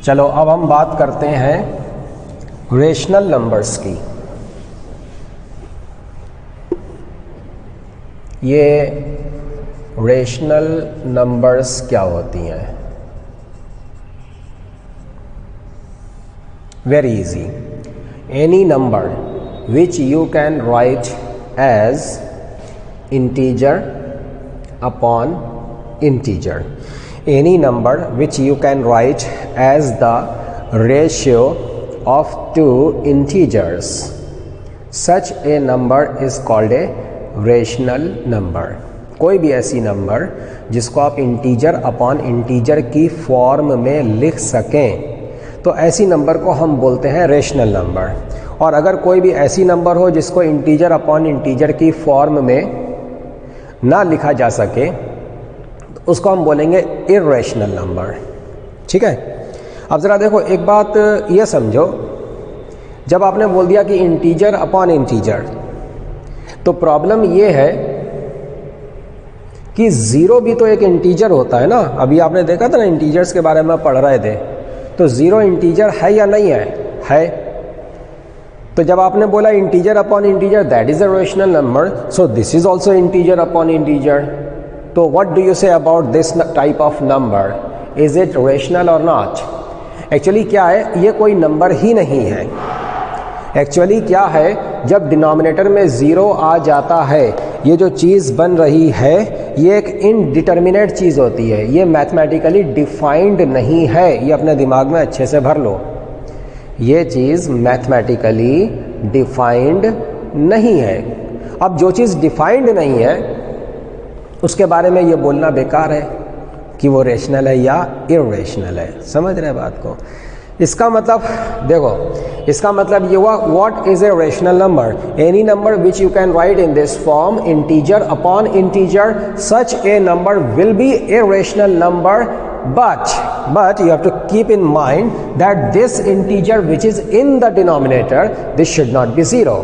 चलो अब हम बात करते हैं रेशनल नंबर्स की। ये रेशनल नंबर्स क्या होती हैं? Very easy. Any number which you can write as integer upon integer, any number which you can write as the ratio of two integers, such a number is called a rational number। कोई भी ऐसी number जिसको आप integer upon integer की form में लिख सकें तो ऐसी नंबर को हम बोलते हैं रेशनल नंबर। और अगर कोई भी ऐसी नंबर हो जिसको इंटीजर अपॉन इंटीजर की फॉर्म में ना लिखा जा सके उसको हम बोलेंगे इर्रेशनल नंबर। ठीक है, अब ज़रा देखो एक बात ये समझो, जब आपने बोल दिया कि इंटीजर अपॉन इंटीजर तो प्रॉब्लम ये है कि ज़ीरो भी तो एक इंटीजर होता है ना। अभी आपने देखा था ना, इंटीजर्स के बारे में पढ़ रहे थे, तो ज़ीरो इंटीजर है या नहीं है? है। तो जब आपने बोला integer upon integer that is a rational number, so this is also integer upon integer. तो what do you say about this type of number? Is it rational or not? Actually क्या है, ये कोई नंबर ही नहीं है। Actually क्या है, जब डिनोमिनेटर में ज़ीरो आ जाता है ये जो चीज़ बन रही है ये एक इनडिटर्मिनेट चीज़ होती है, ये मैथमेटिकली डिफाइंड नहीं है। ये अपने दिमाग में अच्छे से भर लो, ये चीज़ मैथमेटिकली डिफाइंड नहीं है। अब जो चीज़ डिफाइंड नहीं है उसके बारे में ये बोलना बेकार है कि वो रेशनल है या इर्रेशनल है। समझ रहे हैं बात को? इसका मतलब देखो, इसका मतलब ये हुआ what is a rational number? Any number which you can right in this form integer upon integer, such A number will be A rational number, but you have to keep in mind that this integer which is in the denominator, this should not be zero।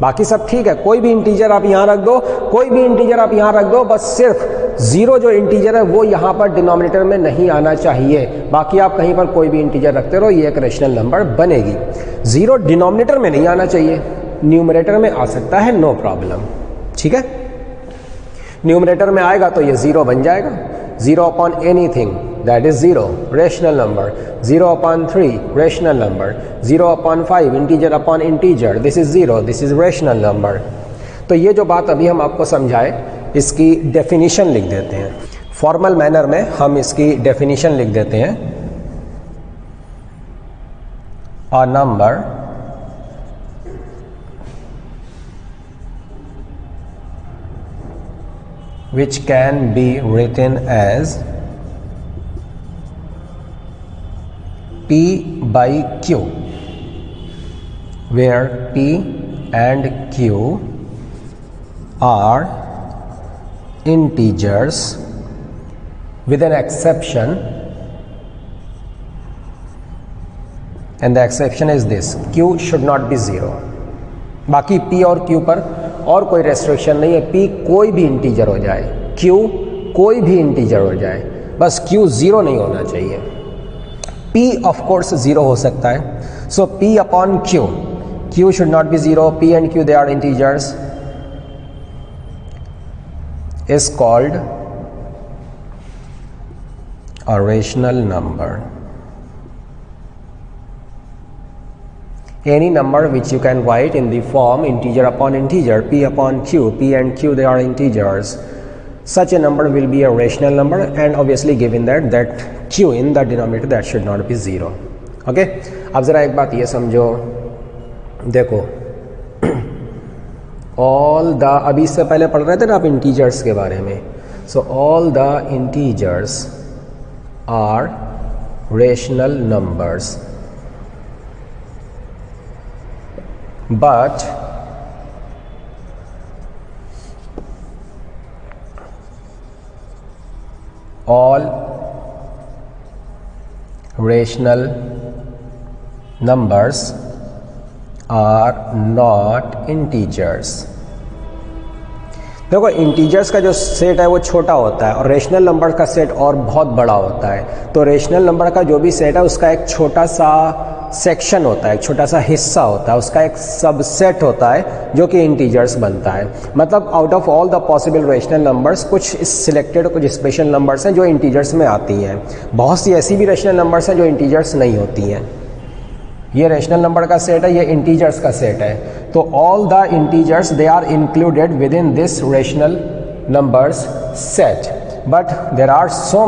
बाकी सब ठीक है, कोई भी integer आप यहाँ रख दो, कोई भी इंटीजर आप यहाँ रख दो, बस सिर्फ जीरो जो इंटीजर है वो यहाँ पर डिनोमिनेटर में नहीं आना चाहिए। बाकी आप कहीं पर कोई भी इंटीजर रखते रहो, ये एक रेशनल नंबर बनेगी। जीरो डिनोमिनेटर में नहीं आना चाहिए, न्यूमरेटर में आ सकता है, नो प्रॉब्लम। ठीक है, न्यूमरेटर में आएगा तो ये जीरो बन जाएगा। Zero upon anything that is zero, rational number. Zero upon 3 rational number. Zero upon 5 integer upon integer, this is zero, this is rational number. तो ये जो बात अभी हम आपको समझाए इसकी डेफिनेशन लिख देते हैं। फॉर्मल मैनर में हम इसकी डेफिनेशन लिख देते हैं। A number which can be written as P by Q, where P and Q are integers with an exception, and the exception is this: Q should not be zero। बाकी P और Q पर और कोई restriction नहीं है। P कोई भी integer हो जाए, Q कोई भी इंटीजर हो जाए, बस Q जीरो नहीं होना चाहिए। P ऑफ कोर्स जीरो हो सकता है, so P upon Q, Q should not be zero, P and Q they are integers, is called a rational number. Any number which you can write in the form integer upon integer, P upon Q, P and Q they are integers, such a number will be a rational number, and obviously given that Q in the denominator that should not be zero। okay? अब ज़रा एक बात ये समझो, देखो all the, अभी इससे पहले पढ़ रहे थे ना आप इंटीजर्स के बारे में, so all the integers are rational numbers, but all rational numbers are not integers। देखो इंटीजर्स का जो सेट है वो छोटा होता है और रेशनल नंबर का सेट और बहुत बड़ा होता है। तो रेशनल नंबर का जो भी सेट है उसका एक छोटा सा सेक्शन होता है, एक छोटा सा हिस्सा होता है, उसका एक सबसेट होता है जो कि इंटीजर्स बनता है। मतलब out of all the possible rational numbers कुछ सिलेक्टेड कुछ स्पेशल नंबर्स हैं जो इंटीजर्स में आती हैं। बहुत सी ऐसी भी रेशनल नंबर्स हैं जो इंटीजर्स नहीं होती हैं। ये रेशनल नंबर का सेट है, ये इंटीजर्स का सेट है। तो all the integers they are included within this rational numbers set, but there are so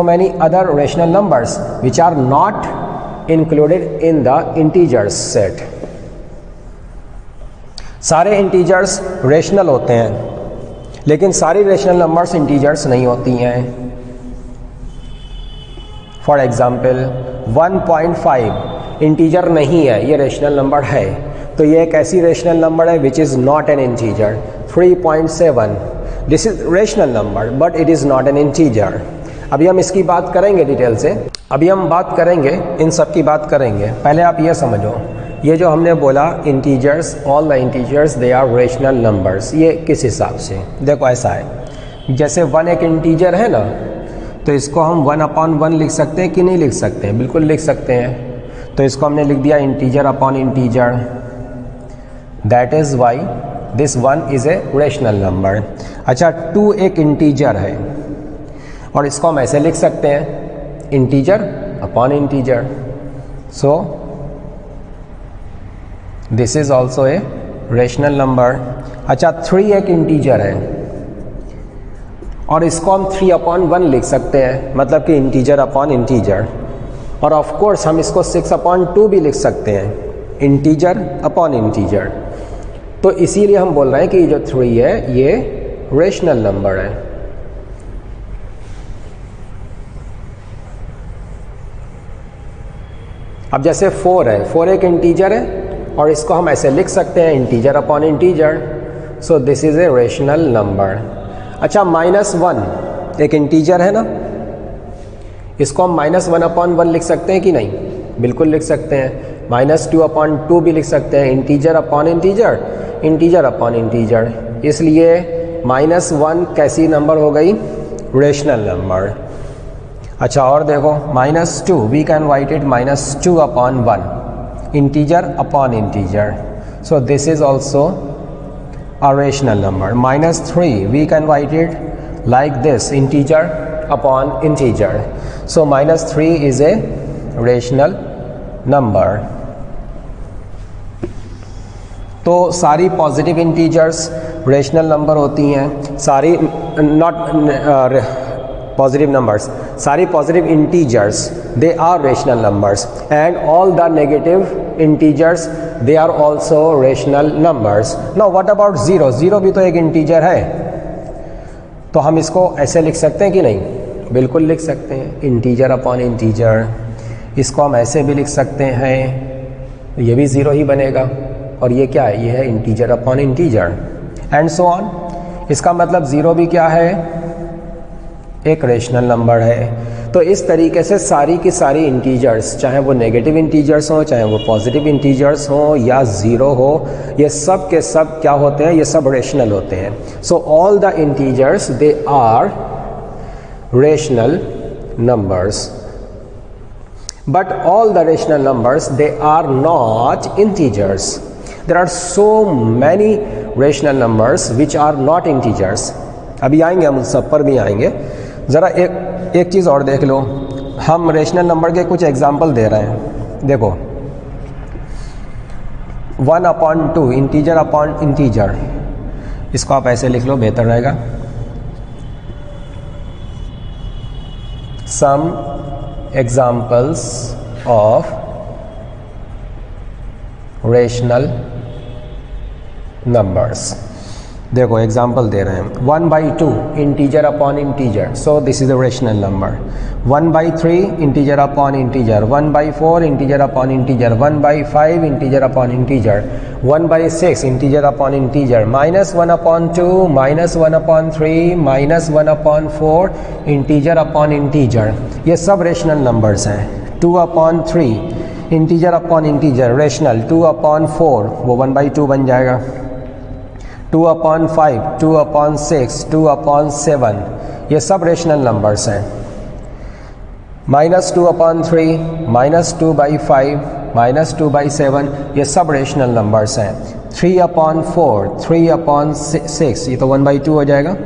many other rational numbers which are not included in the integers set. सारे integers rational होते हैं लेकिन सारी rational numbers integers नहीं होती हैं। For example 1.5 integer नहीं है, ये रेशनल नंबर है, तो ये एक ऐसी रेशनल नंबर है which is not an integer. 3.7 this is rational number but it is not an integer. अभी हम इसकी बात करेंगे डिटेल से, अभी हम बात करेंगे, इन सब की बात करेंगे। पहले आप ये समझो, ये जो हमने बोला integers, all the integers they are rational numbers, ये किस हिसाब से? देखो ऐसा है, जैसे 1 एक इंटीजर है ना, तो इसको हम 1/1 लिख सकते हैं कि नहीं लिख सकते हैं? बिल्कुल लिख सकते हैं। तो इसको हमने लिख दिया integer upon integer, that is why this 1 is a rational number. अच्छा 2 एक इंटीजर है और इसको हम ऐसे लिख सकते हैं integer upon integer, so this is also a rational number. अच्छा 3 एक इंटीजर है और इसको हम 3/1 लिख सकते हैं, मतलब कि इंटीजर अपॉन इंटीजर। और ऑफ कोर्स हम इसको 6/2 भी लिख सकते हैं, इंटीजर अपॉन इंटीजर। तो इसीलिए हम बोल रहे हैं कि जो 3 है ये रेशनल नंबर है। अब जैसे 4 है, 4 एक इंटीजर है और इसको हम ऐसे लिख सकते हैं integer upon integer, so this is a rational number. अच्छा -1 एक इंटीजर है ना, इसको हम -1/1 लिख सकते हैं कि नहीं? बिल्कुल लिख सकते हैं। -2/2 भी लिख सकते हैं, integer upon integer, integer upon integer. इसलिए -1 कैसी नंबर हो गई? Rational number. अच्छा और देखो -2 we can write it -2/1, integer upon integer, so this is also a rational number. -3 we can write it like this, integer upon integer, so -3 is a rational number. तो सारी positive integers rational number होती हैं, सारी not positive numbers, सारी positive integers they are rational numbers and all the negative integers they are also rational numbers. Now what about 0? 0 भी तो एक integer है, तो हम इसको ऐसे लिख सकते हैं कि नहीं? बिल्कुल लिख सकते हैं, इंटीजर अपॉन इंटीजर। इसको हम ऐसे भी लिख सकते हैं, ये भी 0 ही बनेगा, और ये क्या है? ये है integer upon integer and so on. इसका मतलब 0 भी क्या है? एक रेशनल नंबर है। तो इस तरीके से सारी की सारी इंटीजर्स, चाहे वो नेगेटिव इंटीजर्स हो, चाहे वो पॉजिटिव इंटीजर्स हो या 0 हो, ये सब के सब क्या होते हैं? ये सब रेशनल होते हैं। So all the integers they are rational numbers, but all the rational numbers they are not integers. There are so many rational numbers which are not integers. अभी आएंगे, हम सब पर भी आएंगे। ज़रा एक चीज़ और देख लो, हम रेशनल नंबर के कुछ एग्जाम्पल दे रहे हैं। देखो 1/2 इंटीजर अपॉन इंटीजर, इसको आप ऐसे लिख लो, बेहतर रहेगा। सम examples of rational numbers। देखो एग्जाम्पल दे रहे हैं, 1/2 integer upon integer, so this is a rational number. 1/3 integer upon integer, 1/4 integer upon integer, 1/5 integer upon integer, 1/6 integer upon integer, -1/2, -1/3, -1/4 integer upon integer, ये सब रेशनल नंबर्स हैं। 2/3 integer upon integer rational, 2/4 वो 1/2 बन जाएगा। 2/5, 2/6, 2/7, ये सब रेशनल नंबर्स हैं। -2/3, -2/5, -2/7, ये सब रेशनल नंबर्स हैं। 3/4, 3/6, ये तो 1/2 हो जाएगा।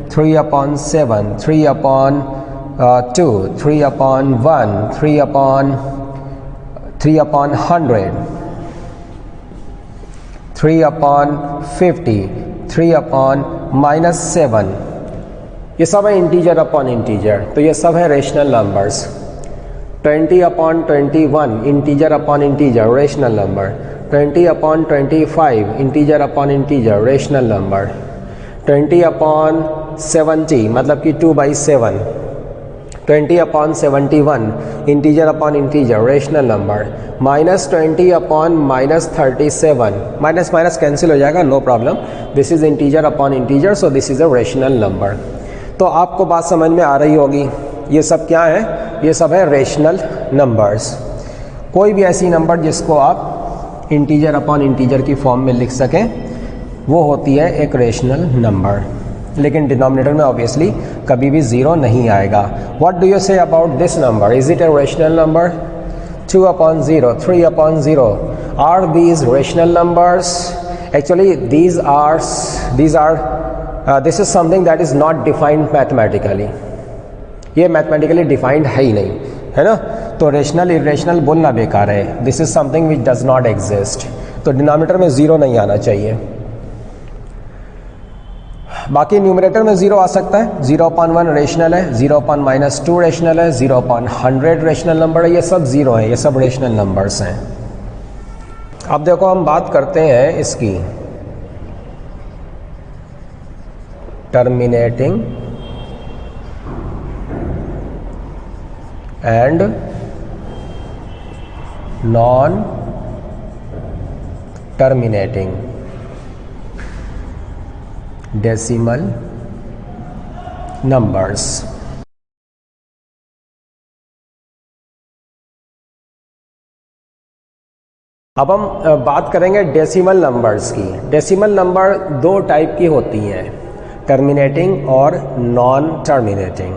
3/7, 3/2, 3/1, 3/100, 3/50, 3/-7, ये सब है इंटीजर अपॉन इंटीजर, तो ये सब है rational numbers. 20/21 integer upon integer rational number. 20/25 integer upon integer rational number. 20/70 मतलब कि 2/7। 20/71 integer upon integer rational number. -20/-37 minus minus cancel हो जाएगा, no problem. This is integer upon integer, so this is a rational number. तो आपको बात समझ में आ रही होगी। ये सब क्या है? ये सब है रेशनल नंबर्स। कोई भी ऐसी नंबर जिसको आप इंटीजर अपॉन इंटीजर की फॉर्म में लिख सकें वो होती है एक रेशनल नंबर। लेकिन डिनोमिनेटर में ऑब्वियसली कभी भी ज़ीरो नहीं आएगा। What do you say about this number? Is it a rational number? 2/0, 3/0, are these rational numbers? Actually this is something that is not defined mathematically. ये मैथमेटिकली डिफाइंड है ही नहीं, है ना? तो रेशनल इरेशनल बोलना बेकार है। This is something which does not exist. तो डिनोमिनेटर में ज़ीरो नहीं आना चाहिए। बाकी न्यूमरेटर में ज़ीरो आ सकता है। 0/1 रेशनल है, 0/-2 रेशनल है, 0/100 रेशनल नंबर है। ये सब ज़ीरो है, ये सब रेशनल नंबर्स हैं। अब देखो हम बात करते हैं इसकी terminating and non terminating decimal numbers. अब हम बात करेंगे डेसिमल नंबर्स की। डेसिमल नंबर दो टाइप की होती हैं, टर्मिनेटिंग और नॉन टर्मिनेटिंग।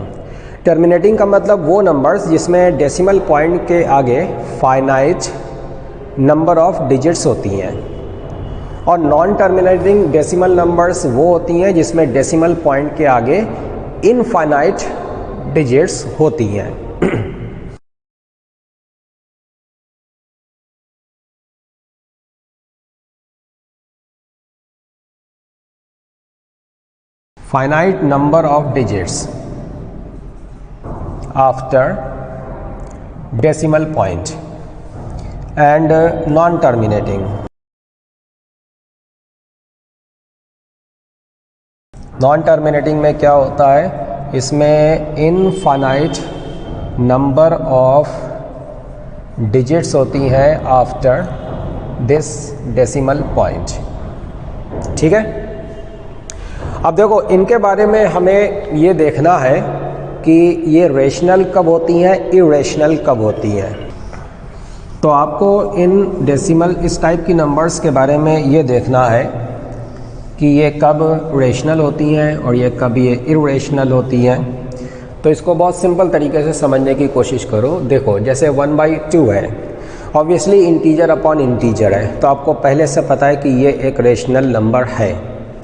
टर्मिनेटिंग का मतलब वो नंबर्स जिसमें डेसिमल पॉइंट के आगे फाइनाइट नंबर ऑफ डिजिट्स होती हैं, और नॉन टर्मिनेटिंग डेसिमल नंबर्स वो होती हैं जिसमें डेसिमल पॉइंट के आगे इनफाइनाइट डिजिट्स होती हैं। Finite number of digits after decimal point and non terminating. Non terminating में क्या होता है? इसमें इनफाइनाइट नंबर ऑफ डिजिट्स होती हैं आफ्टर दिस डेसिमल पॉइंट। ठीक है? अब देखो इनके बारे में हमें ये देखना है कि ये रेशनल कब होती हैं, इरेशनल कब होती हैं। तो आपको इन डेसिमल इस टाइप की नंबर्स के बारे में ये देखना है कि ये कब रेशनल होती हैं और ये कब ये इरेशनल होती हैं। तो इसको बहुत सिंपल तरीके से समझने की कोशिश करो। देखो जैसे 1/2 है, ऑब्वियसली इंटीजर अपॉन इंटीजर है, तो आपको पहले से पता है कि ये एक रेशनल नंबर है।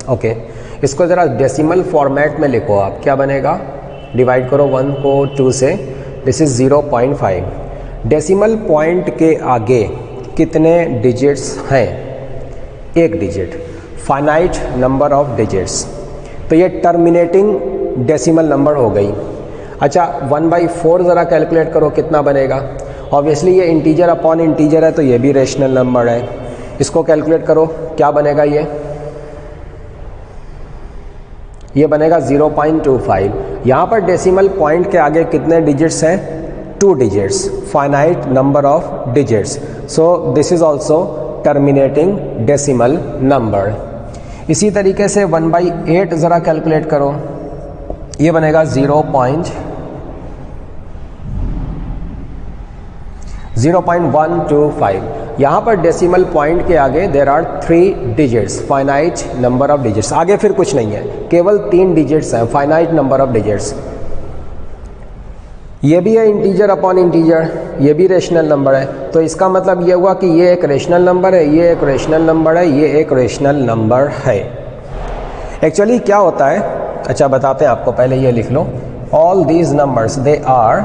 ओके, इसको ज़रा डेसिमल फॉर्मेट में लिखो आप। क्या बनेगा? डिवाइड करो 1 को 2 से, दिस इज़ 0.5। डेसिमल पॉइंट के आगे कितने डिजिट्स हैं? एक digit, finite number of digits. तो ये टर्मिनेटिंग डेसिमल नंबर हो गई। अच्छा 1/4 ज़रा कैलकुलेट करो कितना बनेगा। ऑब्वियसली ये इंटीजर अपॉन इंटीजर है तो ये भी रेशनल नंबर है। इसको कैलकुलेट करो, क्या बनेगा? ये बनेगा 0.25। यहाँ पर डेसिमल पॉइंट के आगे कितने डिजिट्स हैं? 2 digits, finite number of digits. So this is also terminating decimal number. इसी तरीके से 1/8 ज़रा कैलकुलेट करो, ये बनेगा 0.125। यहाँ पर डेसिमल पॉइंट के आगे there are 3 digits, finite number of digits, आगे फिर कुछ नहीं है, केवल 3 डिजिट्स हैं, फाइनाइट नंबर ऑफ डिजिट्स। ये भी है इंटीजर अपॉन इंटीजर, ये भी रेशनल नंबर है, तो इसका मतलब ये हुआ कि ये एक रेशनल नंबर है, ये एक रेशनल नंबर है, ये एक रेशनल नंबर है। एक्चुअली क्या होता है, अच्छा बताते हैं आपको, पहले ये लिख लो, all these numbers they are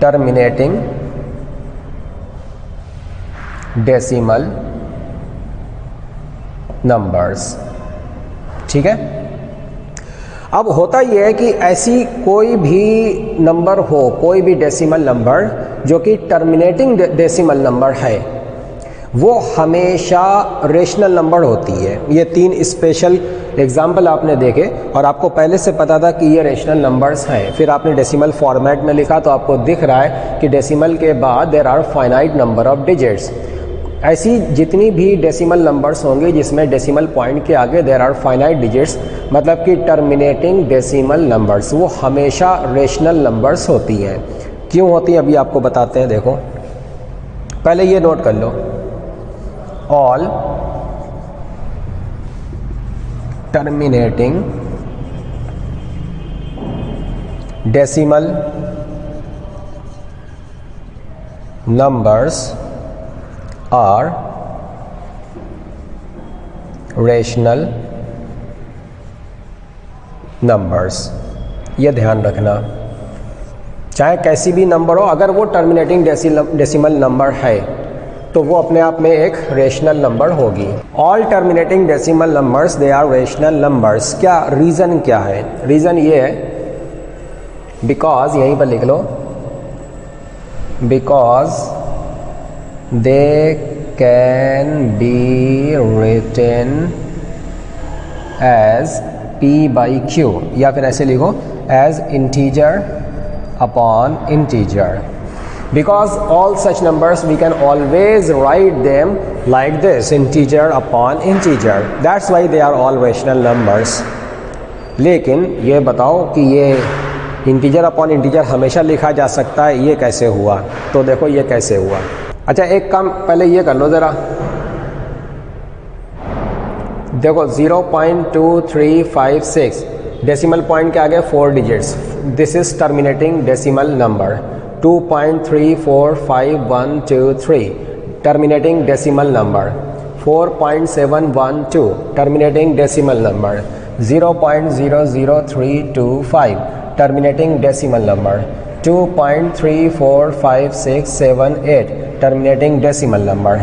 terminating decimal numbers, ठीक है। अब होता यह है कि ऐसी कोई भी नंबर हो, कोई भी डेसिमल नंबर जो कि टर्मिनेटिंग डेसिमल नंबर है, वो हमेशा रेशनल नंबर होती है। ये 3 स्पेशल एग्जाम्पल आपने देखे और आपको पहले से पता था कि ये रेशनल नंबर्स हैं, फिर आपने डेसिमल फॉर्मेट में लिखा तो आपको दिख रहा है कि डेसिमल के बाद there are finite number of digits. ऐसी जितनी भी डेसिमल नंबर्स होंगे जिसमें डेसिमल पॉइंट के आगे देर आर फाइनाइट डिजिट्स, मतलब कि टर्मिनेटिंग डेसिमल नंबर्स, वो हमेशा रेशनल नंबर्स होती हैं। क्यों होती हैं अभी आपको बताते हैं, देखो पहले ये नोट कर लो, all terminating decimal numbers are rational numbers। ये ध्यान रखना, चाहे कैसी भी नंबर हो, अगर वो टर्मिनेटिंग डेसिमल नंबर है तो वो अपने आप में एक रेशनल नंबर होगी। All terminating decimal numbers they are rational numbers. क्या रीज़न क्या है? रीज़न ये है बिकॉज, यहीं पर लिख लो, because they can be written as p/q, या फिर ऐसे लिखो as integer upon integer. Because all such numbers we can always write them like this, integer upon integer. That's why they are all rational numbers. लेकिन ये बताओ कि ये integer upon integer हमेशा लिखा जा सकता है, ये कैसे हुआ? तो देखो ये कैसे हुआ। अच्छा एक काम पहले ये कर लो ज़रा, देखो 0.2356 डेसिमल पॉइंट के आगे 4 digits, this is terminating decimal number. 2.345123 terminating decimal number, 4.712 terminating decimal number, 0.00325 terminating decimal number, 2.345678 terminating decimal number।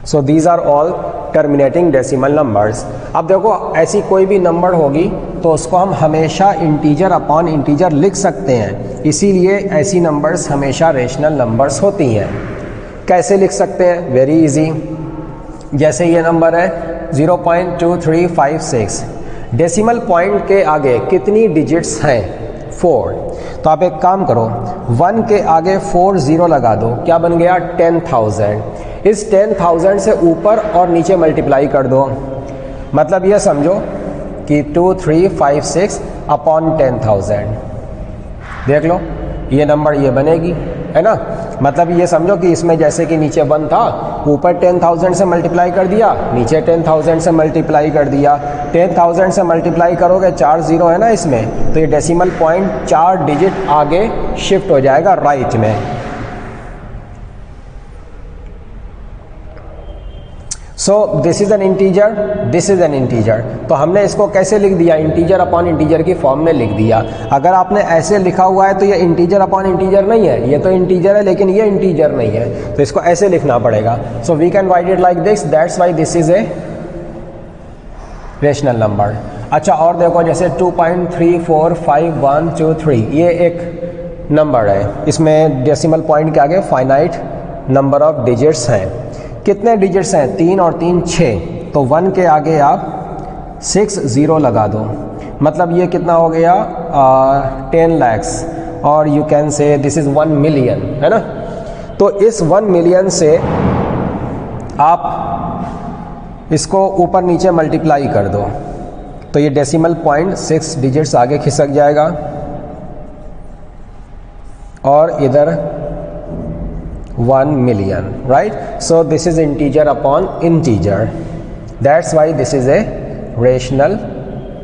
So these are all terminating decimal numbers. अब देखो ऐसी कोई भी नंबर होगी तो उसको हम हमेशा इंटीजर अपॉन इंटीजर लिख सकते हैं, इसीलिए ऐसी नंबर्स हमेशा रेशनल नंबर्स होती हैं। कैसे लिख सकते हैं? वेरी इजी, जैसे ये नंबर है 0.2356, डेसिमल पॉइंट के आगे कितनी डिजिट्स हैं? 4। तो आप एक काम करो, 1 के आगे 4 0 लगा दो, क्या बन गया? 10,000। इस 10,000 से ऊपर और नीचे मल्टीप्लाई कर दो, मतलब ये समझो कि 2356 अपॉन 10,000। देख लो ये नंबर ये बनेगी, है ना। मतलब ये समझो कि इसमें जैसे कि नीचे 1 था, ऊपर 10,000 से मल्टीप्लाई कर दिया, नीचे 10,000 से मल्टीप्लाई कर दिया। 10,000 से मल्टीप्लाई करोगे, 4 0 है ना इसमें, तो ये डेसिमल पॉइंट 4 डिजिट आगे शिफ्ट हो जाएगा राइट में। सो this is an integer, this is an integer. तो हमने इसको कैसे लिख दिया? इंटीजर अपॉन इंटीजर की फॉर्म में लिख दिया। अगर आपने ऐसे लिखा हुआ है तो ये इंटीजर अपॉन इंटीजर नहीं है, ये तो इंटीजर है लेकिन ये इंटीजर नहीं है, तो इसको ऐसे लिखना पड़ेगा। So we can write it like this, that's why this is a rational number. अच्छा और देखो जैसे 2.345123 ये एक नंबर है, इसमें डेसिमल पॉइंट के आगे फाइनाइट नंबर ऑफ डिजिट्स हैं। कितने डिजिट्स हैं? 3 और 3 6, तो 1 के आगे आप 6 0 लगा दो, मतलब ये कितना हो गया? 10 lakhs, और you can say this is 1 million, है ना। तो इस 1 million से आप इसको ऊपर नीचे मल्टीप्लाई कर दो, तो ये डेसिमल पॉइंट 6 डिजिट्स आगे खिसक जाएगा और इधर 1 million, right? So this is integer upon integer, that's why this is a rational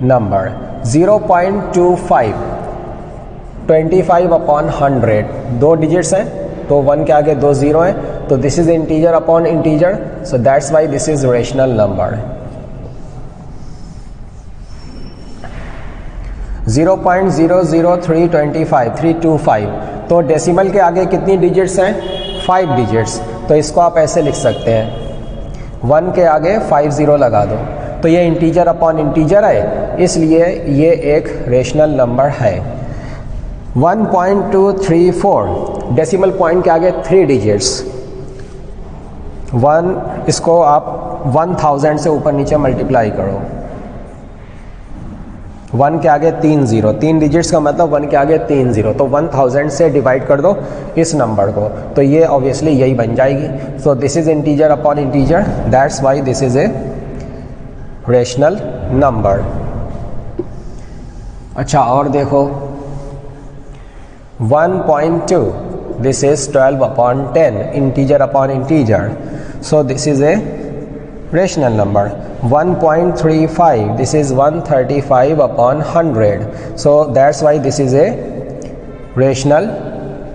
number. 0.25 25 upon 100 दो डिजिट्स हैं, तो 1 के आगे 2 0 हैं, तो this is integer upon integer, so that's why this is rational number. 0.00325 तो डेसिमल के आगे कितनी डिजिट्स हैं? 5 डिजिट्स, तो इसको आप ऐसे लिख सकते हैं, 1 के आगे 5 0 लगा दो, तो ये इंटीजर अपॉन इंटीजर है, इसलिए ये एक रेशनल नंबर है. 1.234 डेसिमल पॉइंट के आगे 3 डिजिट्स, 1 इसको आप 1000 से ऊपर नीचे मल्टीप्लाई करो, 1 के आगे 3 0, 3 डिजिट्स का मतलब 1 के आगे 3 0, तो 1000 से डिवाइड कर दो इस नंबर को, तो ये ऑब्वियसली यही बन जाएगी. So this is integer upon integer, that's why this is a rational number. अच्छा और देखो 1.2 this is 12 upon 10 integer upon integer, so this is a rational number. 1.35 this is 135 upon 100, so that's why this is a rational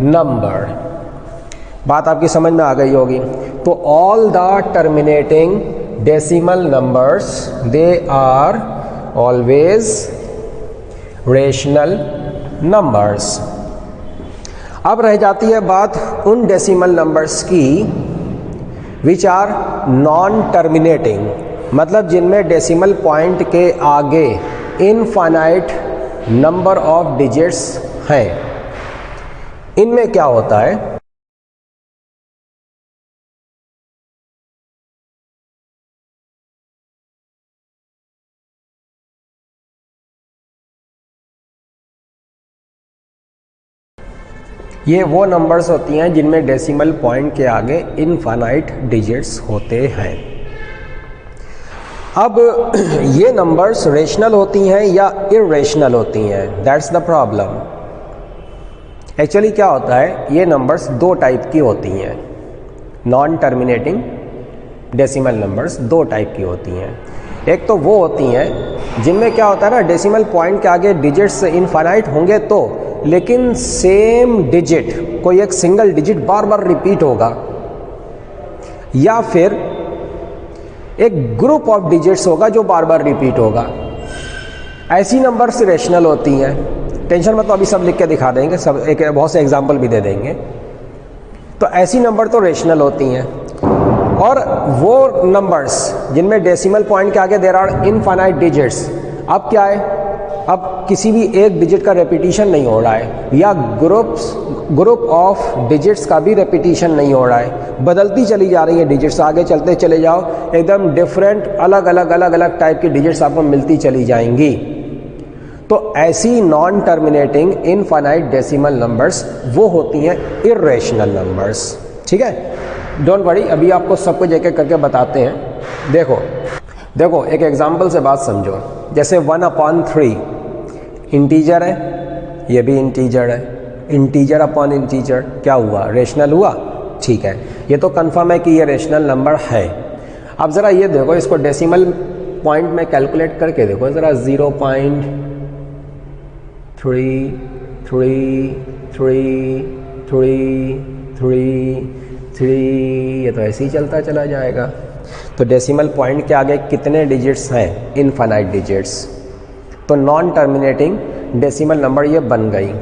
number. बात आपकी समझ में आ गई होगी. तो all the terminating decimal numbers they are always rational numbers. अब रह जाती है बात उन डेसिमल नंबर्स की विच आर नॉन टर्मिनेटिंग, मतलब जिनमें डेसिमल पॉइंट के आगे इनफाइनाइट नंबर ऑफ डिजिट्स हैं. इनमें क्या होता है? ये वो नंबर्स होती हैं जिनमें डेसिमल पॉइंट के आगे इनफाइनाइट डिजिट्स होते हैं. अब ये नंबर्स रेशनल होती हैं या इरेशनल होती हैं, दैट्स द प्रॉब्लम. एक्चुअली क्या होता है, ये नंबर्स दो टाइप की होती हैं. नॉन टर्मिनेटिंग डेसिमल नंबर्स दो टाइप की होती हैं. एक तो वो होती हैं जिनमें क्या होता है ना, डेसिमल पॉइंट के आगे डिजिट्स इनफाइनाइट होंगे तो, लेकिन सेम डिजिट, कोई एक सिंगल डिजिट बार बार रिपीट होगा, या फिर एक ग्रुप ऑफ डिजिट्स होगा जो बार बार रिपीट होगा. ऐसी नंबर्स रेशनल होती हैं. टेंशन मत लो, अभी सब लिख के दिखा देंगे, सब एक बहुत से एग्जांपल भी दे देंगे. तो ऐसी नंबर तो रेशनल होती हैं. और वो नंबर्स जिनमें डेसिमल पॉइंट के आगे देयर आर इनफाइनाइट डिजिट्स, अब क्या है, अब किसी भी एक डिजिट का रेपिटेशन नहीं हो रहा है, या ग्रुप ऑफ डिजिट्स का भी रेपिटेशन नहीं हो रहा है, बदलती चली जा रही है डिजिट्स. आगे चलते चले जाओ, एकदम डिफरेंट अलग अलग टाइप की डिजिट्स आपको मिलती चली जाएंगी. तो ऐसी non terminating infinite decimal numbers वो होती हैं इरेशनल नंबर्स. ठीक है, डोंट वरी, अभी आपको सब कुछ एक एक करके बताते हैं. देखो एक एग्जांपल से बात समझो. जैसे 1/3 इंटीजर है, ये भी इंटीजर है, इंटीजर अपॉन इंटीजर क्या हुआ, रेशनल हुआ. ठीक है, ये तो कंफर्म है कि ये रेशनल नंबर है. अब ज़रा ये देखो, इसको डेसिमल पॉइंट में कैलकुलेट करके देखो ज़रा. 0.33333 ये तो ऐसे ही चलता चला जाएगा. तो डेसिमल पॉइंट के आगे कितने डिजिट्स हैं, इनफाइनाइट डिजिट्स. तो नॉन टर्मिनेटिंग डेसिमल नंबर ये बन गई.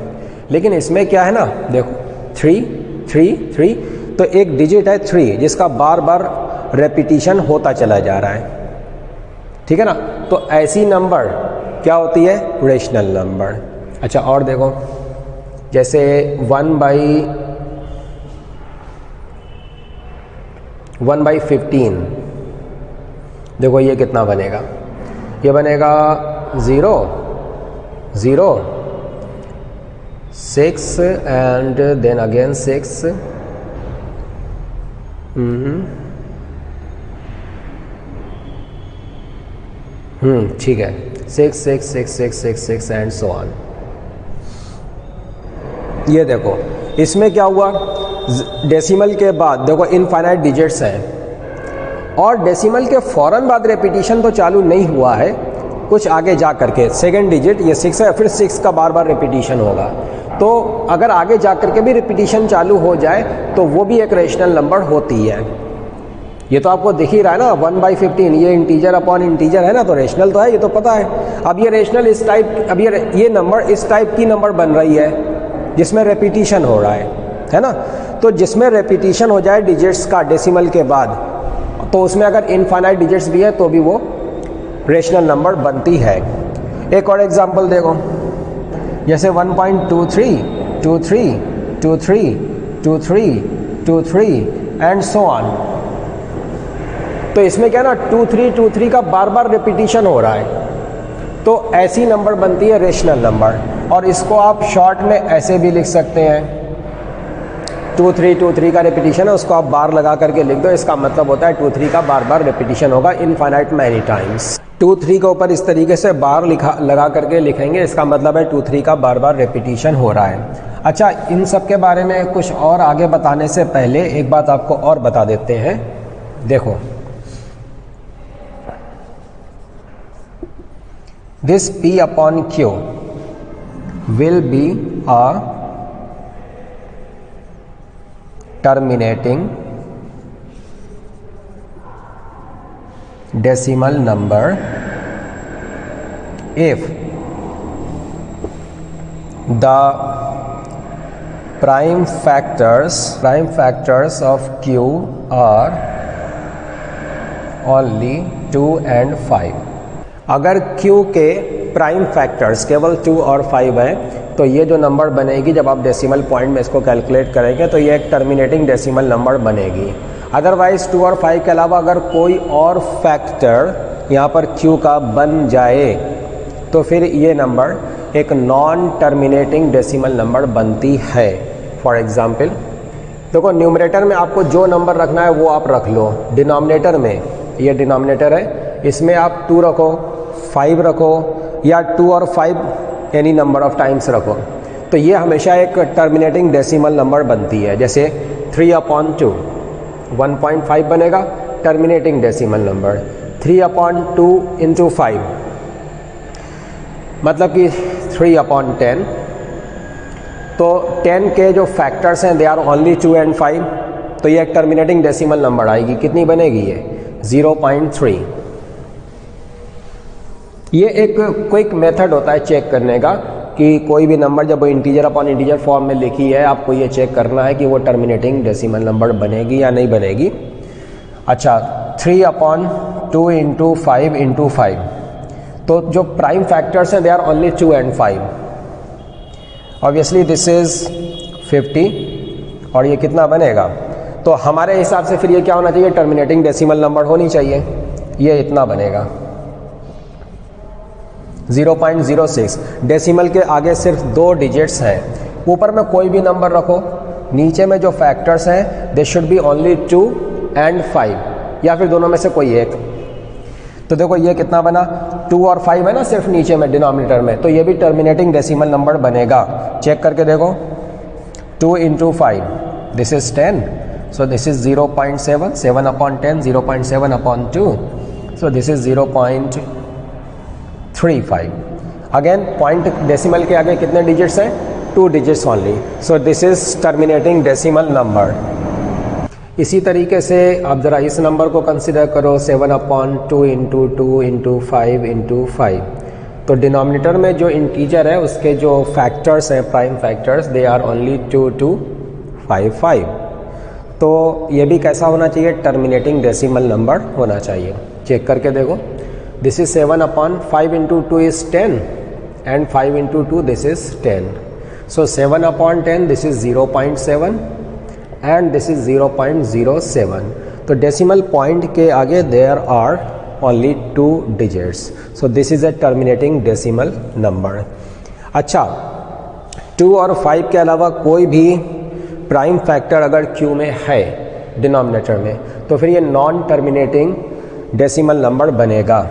लेकिन इसमें क्या है ना, देखो 3 तो एक डिजिट है 3 जिसका बार बार रेपिटेशन होता चला जा रहा है. ठीक है ना, तो ऐसी नंबर क्या होती है, रेशनल नंबर. अच्छा और देखो, जैसे 1/15 देखो ये कितना बनेगा, ये बनेगा 0 0 6 एंड देन अगेन 6. ठीक है, 6 6 6 6 6 6 एंड सो ऑन। ये देखो इसमें क्या हुआ, डेसिमल के बाद देखो इनफाइनाइट डिजिट्स हैं और डेसिमल के फ़ौरन बाद रेपिटेशन तो चालू नहीं हुआ है, कुछ आगे जा करके सेकेंड डिजिट ये 6 है, फिर 6 का बार बार रेपिटेशन होगा। तो अगर आगे जा करके भी रिपीटिशन चालू हो जाए तो वो भी एक रेशनल नंबर होती है। ये तो आपको दिख ही रहा है ना, 1/15 ये इंटीजर अपॉन इंटीजर है ना, तो रेशनल तो है, ये तो पता है। अब ये रेशनल इस टाइप, अब ये नंबर इस टाइप की नंबर बन रही है जिसमें रेपिटिशन हो रहा है ना। तो जिसमें रेपिटिशन हो जाए डिजिट्स का डेसिमल के बाद, तो उसमें अगर इनफाइनाइट डिजिट्स भी है तो भी वो रेशनल नंबर बनती है। एक और एग्जांपल देखो, जैसे 1.23 23 23 23 23 एंड सो ऑन। तो इसमें क्या ना 23 23 का बार बार रिपीटिशन हो रहा है, तो ऐसी नंबर बनती है रेशनल नंबर। और इसको आप शॉर्ट में ऐसे भी लिख सकते हैं, 23 23 का रिपीटिशन है, उसको आप बार लगा करके लिख दो, इसका मतलब होता है 23 का बार बार रिपीटिशन होगा इनफाइनाइट मैनी टाइम्स। 23 के ऊपर इस तरीके से बार लगा करके लिखेंगे, इसका मतलब है 23 का बार बार रिपीटिशन हो रहा है। अच्छा, इन सब के बारे में कुछ और आगे बताने से पहले एक बात आपको और बता देते हैं। देखो, this P upon Q will be a terminating decimal number if the prime factors of Q are only 2 and 5। अगर Q के प्राइम फैक्टर्स केवल 2 और 5 है तो ये जो नंबर बनेगी, जब आप डेसिमल पॉइंट में इसको कैलकुलेट करेंगे तो ये एक टर्मिनेटिंग डेसिमल नंबर बनेगी। अदरवाइज 2 और 5 के अलावा अगर कोई और फैक्टर यहाँ पर Q का बन जाए तो फिर ये नंबर एक नॉन टर्मिनेटिंग डेसिमल नंबर बनती है। फॉर एग्जाम्पल देखो, न्यूमरेटर में आपको जो नंबर रखना है वो आप रख लो। डिनोमिनेटर में, ये डिनोमिनेटर है, इसमें आप 2 रखो, 5 रखो, या 2 और 5 एनी नंबर ऑफ टाइम्स रखो, तो ये हमेशा एक टर्मिनेटिंग डेसिमल नंबर बनती है। जैसे 3/2 1.5 बनेगा, टर्मिनेटिंग डेसिमल नंबर। 3/2 इंटू 5 मतलब कि 3/10। तो 10 के जो फैक्टर्स हैं दे आर ओनली 2 एंड 5, तो ये एक टर्मिनेटिंग डेसिमल नंबर आएगी। कितनी बनेगी ये? 0.3। ये एक क्विक मेथड होता है चेक करने का कि कोई भी नंबर जब वो इंटीजर अपॉन इंटीजर फॉर्म में लिखी है, आपको ये चेक करना है कि वो टर्मिनेटिंग डेसिमल नंबर बनेगी या नहीं बनेगी। अच्छा, 3/2 इंटू 5 इंटू 5, तो जो प्राइम फैक्टर्स हैं they are only 2 and 5। Obviously this is 50 और ये कितना बनेगा? तो हमारे हिसाब से फिर ये क्या होना चाहिए? टर्मिनेटिंग डेसिमल नंबर होनी चाहिए। ये इतना बनेगा 0.06। डेसिमल के आगे सिर्फ 2 डिजिट्स हैं। ऊपर में कोई भी नंबर रखो, नीचे में जो फैक्टर्स हैं they should be only 2 and 5, या फिर दोनों में से कोई एक। तो देखो ये कितना बना? 2 और 5 है ना सिर्फ नीचे में डिनोमिनेटर में, तो ये भी टर्मिनेटिंग डेसिमल नंबर बनेगा। चेक करके देखो, 2 into 5 this is 10, so this is 0.7, 7/10 0.7/2, so this is 0.35। Again point decimal के आगे कितने डिजिट्स हैं? 2 digits only, so this is terminating decimal number. इसी तरीके से आप ज़रा इस नंबर को कंसिडर करो, 7/2 इंटू 2 इंटू 5 इंटू 5। तो डिनोमिनेटर में जो इंटीजर है उसके जो फैक्टर्स हैं, prime factors, they are only 2 2 5 5। तो ये भी कैसा होना चाहिए? टर्मिनेटिंग डेसिमल नंबर होना चाहिए। चेक करके देखो, this is 7/5 into 2 is 10 and 5 into 2 this is 10। So 7/10 this is 0.7 and this is 0.07। तो डेसिमल पॉइंट के आगे there are only 2 digits, so this is a terminating decimal number. अच्छा, 2 और 5 के अलावा कोई भी प्राइम फैक्टर अगर Q में है डिनोमिनेटर में, तो फिर ये नॉन टर्मिनेटिंग डेसिमल नंबर बनेगा।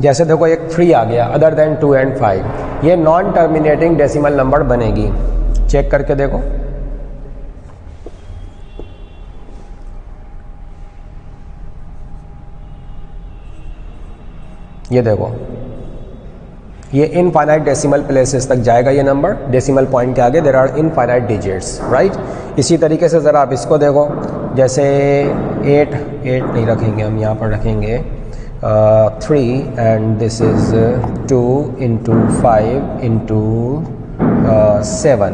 जैसे देखो एक 3 आ गया अदर देन 2 and 5, ये नॉन टर्मिनेटिंग डेसिमल नंबर बनेगी। चेक करके देखो, ये देखो ये इनफाइनाइट डेसिमल प्लेसेस तक जाएगा ये नंबर, डेसिमल पॉइंट के आगे there are infinite digits, right. इसी तरीके से ज़रा आप इसको देखो, जैसे 8 नहीं रखेंगे हम, यहाँ पर रखेंगे 3 and this is 2 into 5 into 7,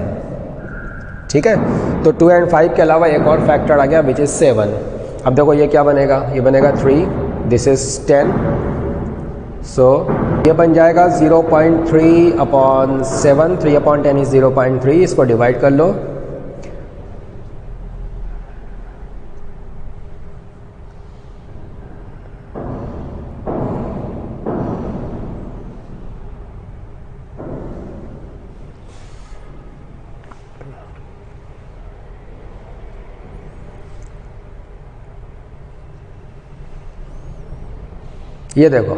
ठीक है। तो 2 and 5 के अलावा एक और फैक्टर आ गया विच इज़ 7। अब देखो ये क्या बनेगा, ये बनेगा 3, दिस इज़ 10, सो ये बन जाएगा 0.3 upon 7, 3 upon 10 इज 0.3, इसको डिवाइड कर लो। ये देखो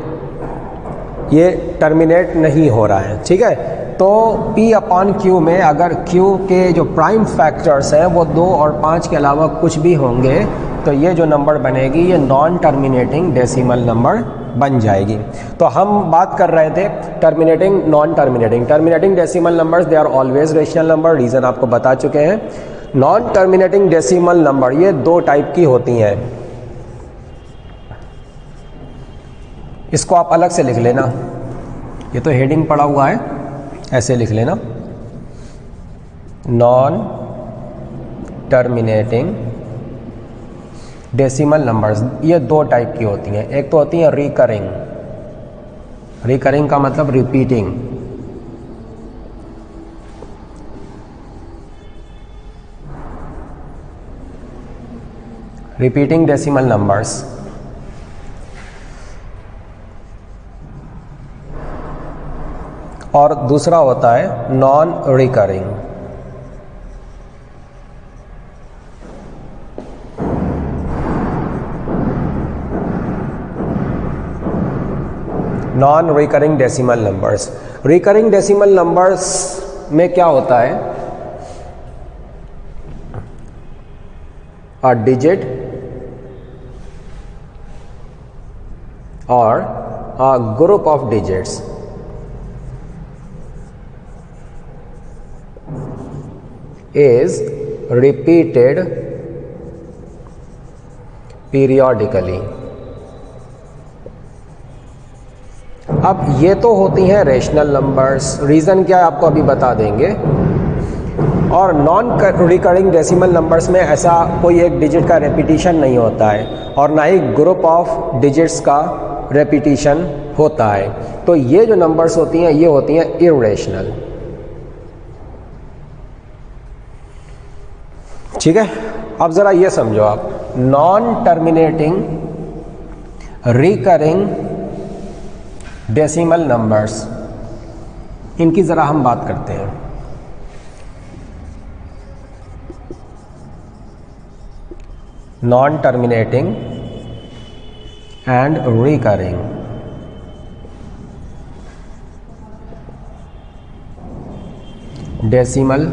ये टर्मिनेट नहीं हो रहा है, ठीक है। तो P अपॉन Q में अगर Q के जो प्राइम फैक्टर्स हैं वो 2 और 5 के अलावा कुछ भी होंगे तो ये जो नंबर बनेगी ये नॉन टर्मिनेटिंग डेसिमल नंबर बन जाएगी। तो हम बात कर रहे थे terminating non terminating. Terminating decimal numbers they are always rational number, reason आपको बता चुके हैं। नॉन टर्मिनेटिंग डेसिमल नंबर ये 2 टाइप की होती हैं, इसको आप अलग से लिख लेना, ये तो हेडिंग पड़ा हुआ है, ऐसे लिख लेना। नॉन टर्मिनेटिंग डेसिमल नंबर्स ये 2 टाइप की होती हैं। एक तो होती है रिकरिंग, रिकरिंग का मतलब रिपीटिंग, रिपीटिंग डेसिमल नंबर्स। और दूसरा होता है non recurring. Non recurring decimal numbers. Recurring decimal numbers में क्या होता है, अ डिजिट और a group of digits is repeated periodically। अब ये तो होती हैं रेशनल नंबर्स, रीज़न क्या है आपको अभी बता देंगे। और नॉन रिकरिंग डेसिमल नंबर्स में ऐसा कोई एक डिजिट का रेपिटिशन नहीं होता है और ना ही ग्रुप ऑफ डिजिट्स का रेपिटिशन होता है। तो ये जो नंबर्स होती हैं ये होती हैं इर्रेशनल, ठीक है। अब ज़रा ये समझो आप, non terminating recurring decimal numbers, इनकी ज़रा हम बात करते हैं। Non terminating and recurring decimal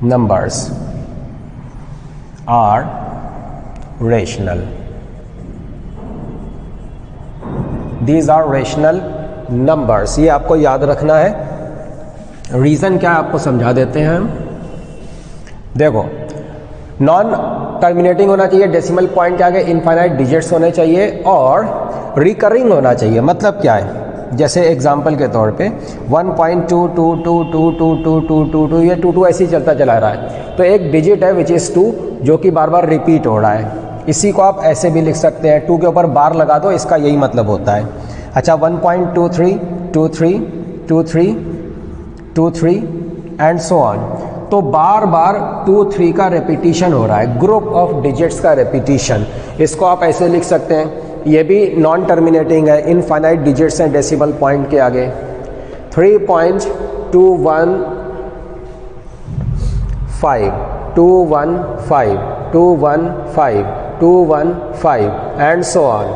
numbers are rational। These are rational numbers, ये आपको याद रखना है। रीज़न क्या है आपको समझा देते हैं हम। देखो नॉन टर्मिनेटिंग होना चाहिए, डेसिमल पॉइंट के आगे इनफाइनाइट डिजिट्स होने चाहिए और रिकरिंग होना चाहिए। मतलब क्या है, जैसे एग्जाम्पल के तौर पे 1.222222222 ये 22 ऐसे ही चलता चला रहा है। तो एक डिजिट है विच इज़ 2 जो कि बार बार रिपीट हो रहा है, इसी को आप ऐसे भी लिख सकते हैं, 2 के ऊपर बार लगा दो, इसका यही मतलब होता है। अच्छा 1.23 23 23 23 एंड सो ऑन। तो बार बार 2 3 का रेपिटिशन हो रहा है, ग्रुप ऑफ डिजिट्स का रेपिटिशन, इसको आप ऐसे लिख सकते हैं। ये भी नॉन टर्मिनेटिंग है, इनफाइनाइट डिजिट्स हैं डेसिमल पॉइंट के आगे। 3.215 215 215 215 एंड सो ऑन।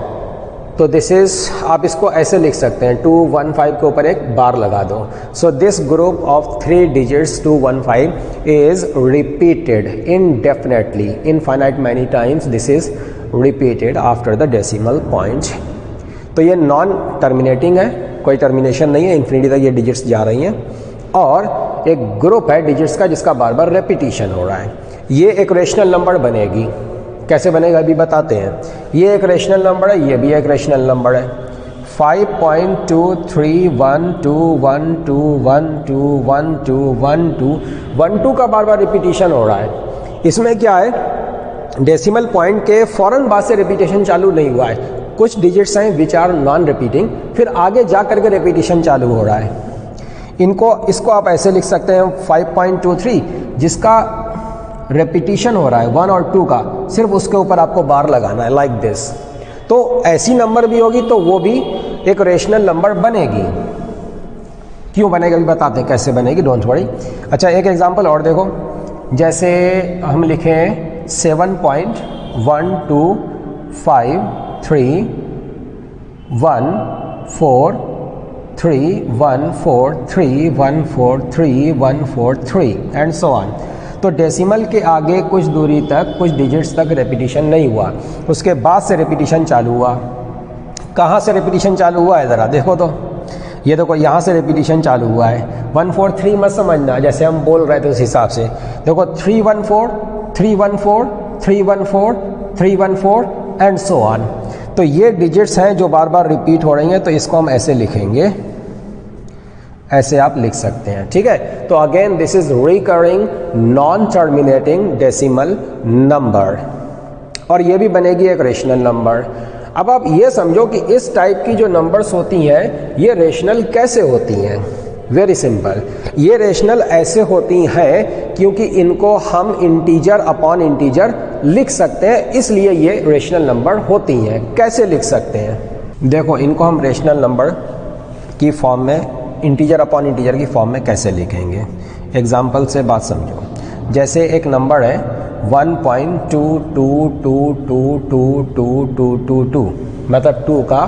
तो दिस इज, आप इसको ऐसे लिख सकते हैं 215 के ऊपर एक बार लगा दो. So this group of 3 digits 215 is repeated indefinitely, infinite many times this is repeated after the decimal point. तो ये नॉन टर्मिनेटिंग है, कोई टर्मिनेशन नहीं है, इन्फिनिटी तक ये डिजिट्स जा रही हैं, और एक ग्रुप है डिजिट्स का जिसका बार बार रेपिटेशन हो रहा है. ये एक रेशनल नंबर बनेगी. कैसे बनेगा अभी बताते हैं. ये एक रेशनल नंबर है, ये भी एक रेशनल नंबर है. 5.2312121212 का बार बार रिपीटेशन हो रहा है. इसमें क्या है, डेसिमल पॉइंट के फौरन बाद से रिपीटेशन चालू नहीं हुआ है. कुछ डिजिट्स हैं विच आर नॉन रिपीटिंग, फिर आगे जा करके रिपीटेशन चालू हो रहा है. इसको आप ऐसे लिख सकते हैं 5.23, जिसका रेपिटेशन हो रहा है 1 और 2 का, सिर्फ उसके ऊपर आपको बार लगाना है लाइक दिस. तो ऐसी नंबर भी होगी तो वो भी एक रेशनल नंबर बनेगी. क्यों बनेगी अभी बताते हैं कैसे बनेगी, डोंट वरी. अच्छा एक एग्जांपल और देखो, जैसे हम लिखें 7.1253143143143143 एंड सो ऑन. तो डेसिमल के आगे कुछ दूरी तक, कुछ डिजिट्स तक रेपिटेशन नहीं हुआ, उसके बाद से रेपिटेशन चालू हुआ. कहाँ से रेपिटेशन चालू हुआ है ज़रा देखो तो. ये देखो यहाँ से रेपिटेशन चालू हुआ है. 143 मत समझना, जैसे हम बोल रहे थे उस हिसाब से. देखो 314 314 314 314 एंड सो ऑन. तो ये डिजिट्स हैं जो बार बार रिपीट हो रही हैं, तो इसको हम ऐसे लिखेंगे, ऐसे आप लिख सकते हैं. ठीक है. तो again this is recurring non terminating decimal number, और ये भी बनेगी एक रेशनल नंबर. अब आप ये समझो कि इस टाइप की जो नंबर्स होती हैं ये रेशनल कैसे होती हैं. वेरी सिंपल, ये रेशनल ऐसे होती हैं क्योंकि इनको हम इंटीजर अपॉन इंटीजर लिख सकते हैं, इसलिए ये रेशनल नंबर होती हैं. कैसे लिख सकते हैं देखो, इनको हम रेशनल नंबर की फॉर्म में, इंटीजर अपॉन इंटीजर की फॉर्म में कैसे लिखेंगे. एग्जाम्पल से बात समझो. जैसे एक नंबर है 1.22222222, मतलब 2 का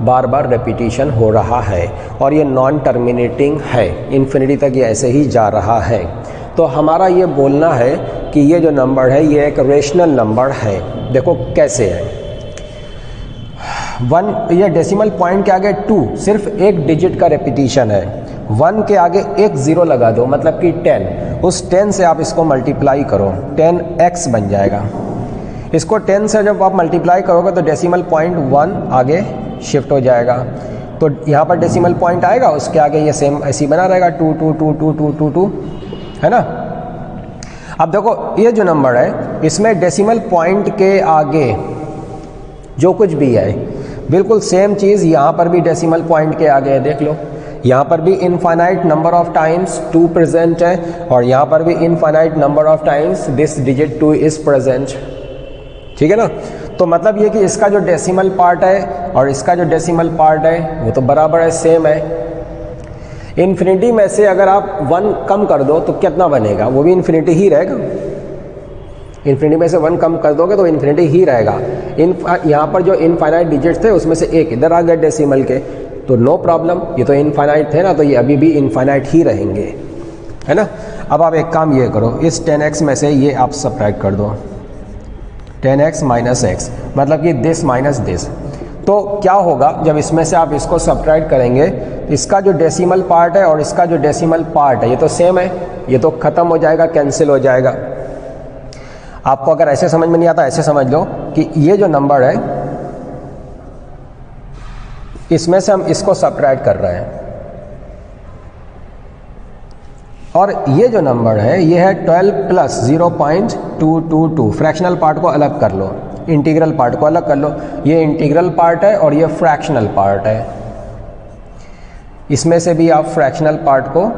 बार बार रेपिटेशन हो रहा है और ये नॉन टर्मिनेटिंग है, इन्फिनिटी तक ये ऐसे ही जा रहा है. तो हमारा ये बोलना है कि ये जो नंबर है ये एक रेशनल नंबर है. देखो कैसे है. 1, ये डेसिमल पॉइंट के आगे 2, सिर्फ एक डिजिट का रेपिटेशन है. 1 के आगे एक 0 लगा दो, मतलब कि 10. उस 10 से आप इसको मल्टीप्लाई करो, 10x बन जाएगा. इसको 10 से जब आप मल्टीप्लाई करोगे तो डेसिमल पॉइंट 1 आगे शिफ्ट हो जाएगा. तो यहाँ पर डेसिमल पॉइंट आएगा, उसके आगे ये सेम ऐसी बना रहेगा 2 2 2 2 2 2 2, है ना. अब देखो ये जो नंबर है इसमें डेसिमल पॉइंट के आगे जो कुछ भी है, बिल्कुल सेम चीज़ यहाँ पर भी डेसिमल पॉइंट के आगे है. देख लो, यहाँ पर भी infinite number of times 2 present है, और यहाँ पर भी infinite number of times this digit 2 is present. ठीक है ना. तो मतलब ये कि इसका जो डेसिमल पार्ट है और इसका जो डेसिमल पार्ट है वो तो बराबर है, सेम है. इन्फिनिटी में से अगर आप 1 कम कर दो तो कितना बनेगा, वो भी इन्फिनिटी ही रहेगा. इन्फिनिटी में से 1 कम कर दोगे तो इन्फिनिटी ही रहेगा. यहाँ पर जो इनफाइनाइट डिजिट्स थे उसमें से एक इधर आ गया डेसिमल के, तो नो प्रॉब्लम, ये तो इनफाइनाइट थे ना, तो ये अभी भी इनफाइनाइट ही रहेंगे, है ना. अब आप एक काम ये करो, इस 10x में से ये आप सब्ट्रैक्ट कर दो, 10x माइनस x, मतलब कि दिस माइनस दिस. तो क्या होगा जब इसमें से आप इसको सब्ट्रैक्ट करेंगे, इसका जो डेसिमल पार्ट है और इसका जो डेसिमल पार्ट है ये तो सेम है, ये तो ख़त्म हो जाएगा, कैंसिल हो जाएगा. आपको अगर ऐसे समझ में नहीं आता, ऐसे समझ लो कि ये जो नंबर है इसमें से हम इसको सब्ट्रैक्ट कर रहे हैं, और ये जो नंबर है ये है 12 प्लस 0.222. फ्रैक्शनल पार्ट को अलग कर लो, इंटीग्रल पार्ट को अलग कर लो. ये इंटीग्रल पार्ट है और ये फ्रैक्शनल पार्ट है. इसमें से भी आप फ्रैक्शनल पार्ट को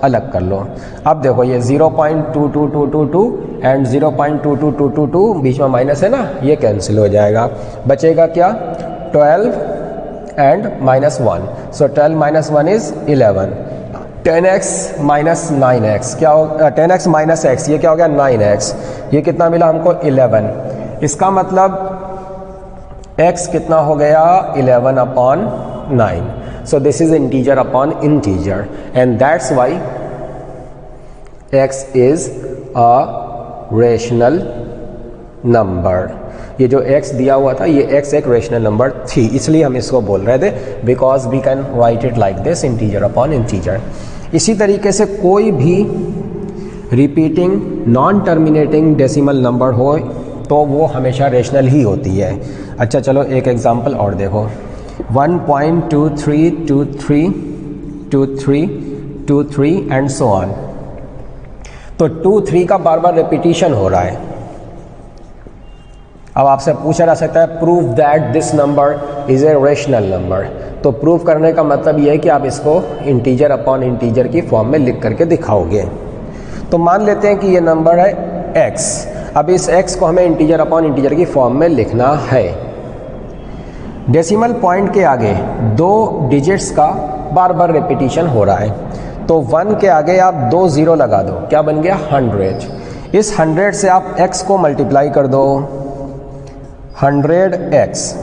अलग कर लो. अब देखो ये 0.22222 एंड 0.22222 बीच में माइनस है ना, ये कैंसिल हो जाएगा. बचेगा क्या, 12 and -1. So 12 - 1 is 11. 10x minus 9x क्या हो, 10x माइनस x, ये क्या हो गया 9x. ये कितना मिला हमको 11. इसका मतलब x कितना हो गया 11/9. So this is integer upon integer and that's why x is a rational number. ये जो x दिया हुआ था ये x एक रेशनल नंबर थी, इसलिए हम इसको बोल रहे थे because we can write it like this integer upon integer. इसी तरीके से कोई भी repeating non terminating decimal number हो तो वो हमेशा रेशनल ही होती है. अच्छा चलो एक एग्जांपल और देखो 1.23232323 एंड सो ऑन. तो 2-3 का बार बार रिपीटिशन हो रहा है. अब आपसे पूछा जा सकता है prove that this number is a rational number. तो प्रूव करने का मतलब ये है कि आप इसको इंटीजर अपॉन इंटीजर की फॉर्म में लिख करके दिखाओगे. तो मान लेते हैं कि ये नंबर है x. अब इस x को हमें इंटीजर अपॉन इंटीजर की फॉर्म में लिखना है. डेसिमल पॉइंट के आगे 2 डिजिट्स का बार बार रिपीटिशन हो रहा है. तो 1 के आगे आप 2 0 लगा दो, क्या बन गया 100. इस 100 से आप x को मल्टीप्लाई कर दो 100x.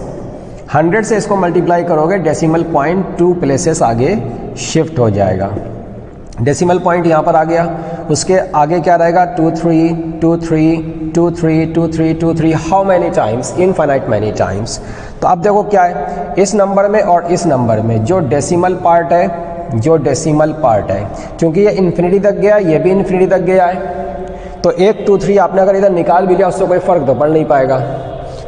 100 से इसको मल्टीप्लाई करोगे डेसिमल पॉइंट 2 प्लेसेस आगे शिफ्ट हो जाएगा. डेसिमल पॉइंट यहाँ पर आ गया, उसके आगे क्या रहेगा 2 3 2 3 2 3 2 3 2 3. How many times? Infinite many times. तो अब देखो क्या है इस नंबर में और इस नंबर में जो डेसिमल पार्ट है, क्योंकि ये इन्फिनिटी तक गया, ये भी इन्फिनिटी तक गया है, तो 1 2 3 आपने अगर इधर निकाल भी लिया उससे कोई फर्क तो पड़ नहीं पाएगा.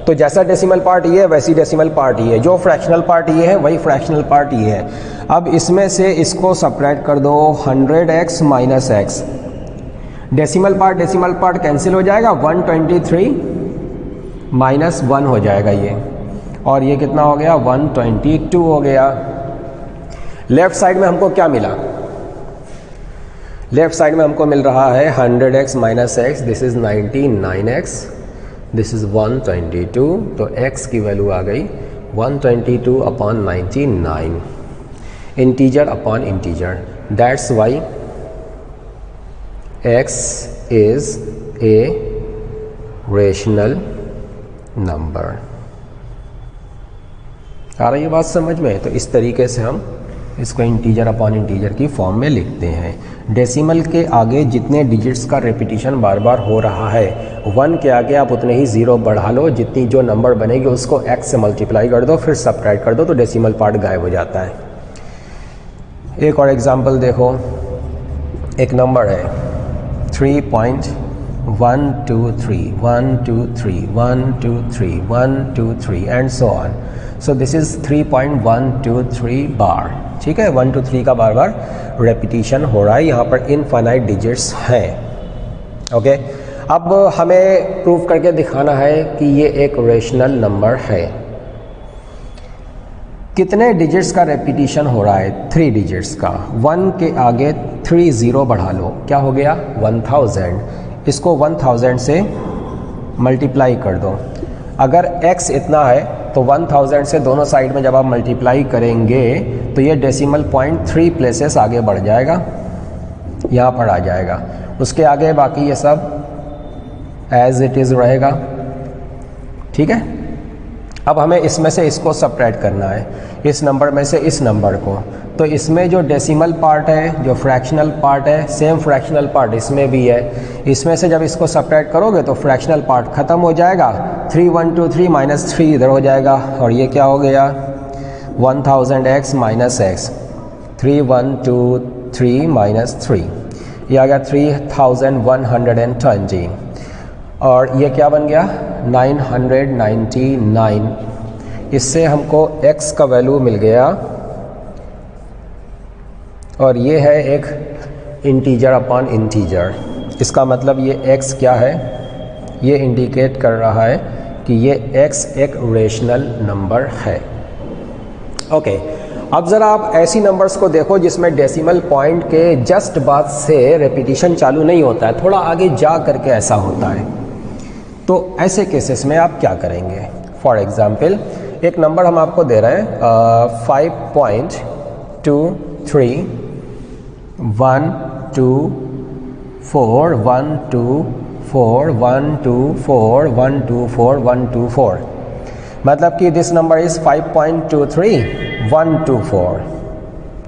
तो जैसा डेसिमल पार्ट ये है वैसी डेसिमल पार्ट ये है, जो फ्रैक्शनल पार्ट ये है वही फ्रैक्शनल पार्ट ये है. अब इसमें से इसको सब्ट्रैक्ट कर दो 100x minus x. Decimal part cancel हो जाएगा, 123 माइनस 1 हो जाएगा ये, और ये कितना हो गया 122 हो गया. लेफ्ट साइड में हमको क्या मिला? लेफ्ट साइड में हमको मिल रहा है 100x minus x. This is 99x, this is 122. तो x की वैल्यू आ गई 122 upon 99. Integer upon integer, that's Y x is a rational number. आ रही है बात समझ में? तो इस तरीके से हम इसको इंटीजर अपॉन इंटीजर की फॉर्म में लिखते हैं. डेसिमल के आगे जितने डिजिट्स का रिपीटिशन बार बार हो रहा है 1 के आगे आप उतने ही 0 बढ़ा लो, जितनी जो नंबर बनेगी उसको x से मल्टीप्लाई कर दो, फिर सब्ट्रैक्ट कर दो, तो डेसिमल पार्ट गायब हो जाता है. एक और एग्जांपल देखो, एक नंबर है 3.123 and so on. So this is 3.123 बार. ठीक है, 1 2 3 का बार बार रेपिटेशन हो रहा है. यहाँ पर इनफाइनाइट डिजिट्स हैं. ओके, अब हमें प्रूव करके दिखाना है कि ये एक रेशनल नंबर है. कितने डिजिट्स का रेपिटेशन हो रहा है? 3 डिजिट्स का. 1 के आगे 3 0 बढ़ा लो, क्या हो गया 1000. इसको 1000 से मल्टीप्लाई कर दो. अगर x इतना है तो 1000 से दोनों साइड में जब आप मल्टीप्लाई करेंगे तो ये डेसिमल पॉइंट 3 प्लेसेस आगे बढ़ जाएगा, यहाँ पर आ जाएगा. उसके आगे बाकी ये सब एज इट इज़ रहेगा. ठीक है, अब हमें इसमें से इसको सब्ट्रैक्ट करना है, इस नंबर में से इस नंबर को. तो इसमें जो डेसिमल पार्ट है, जो फ्रैक्शनल पार्ट है, सेम फ्रैक्शनल पार्ट इसमें भी है. इसमें से जब इसको सब्ट्रैक्ट करोगे तो फ्रैक्शनल पार्ट ख़त्म हो जाएगा. 3123 माइनस 3 इधर हो जाएगा, और ये क्या हो गया 1000x माइनस x. 3123 माइनस 3 ये आ गया 3120. और ये क्या बन गया 999. इससे हमको x का वैल्यू मिल गया, और ये है एक इंटीजर अपॉन इंटीजर. इसका मतलब ये x क्या है, ये इंडिकेट कर रहा है कि ये x एक रेशनल नंबर है. ओके, अब ज़रा आप ऐसी नंबर्स को देखो जिसमें डेसिमल पॉइंट के जस्ट बाद से रेपिटेशन चालू नहीं होता है, थोड़ा आगे जा करके ऐसा होता है. तो ऐसे केसेस में आप क्या करेंगे? फॉर एग्ज़ाम्पल एक नंबर हम आपको दे रहे हैं 5.23 1 2 4 1 2 4 1 2 4 1 2 4 1 2 4. मतलब कि दिस नंबर इज 5.23124।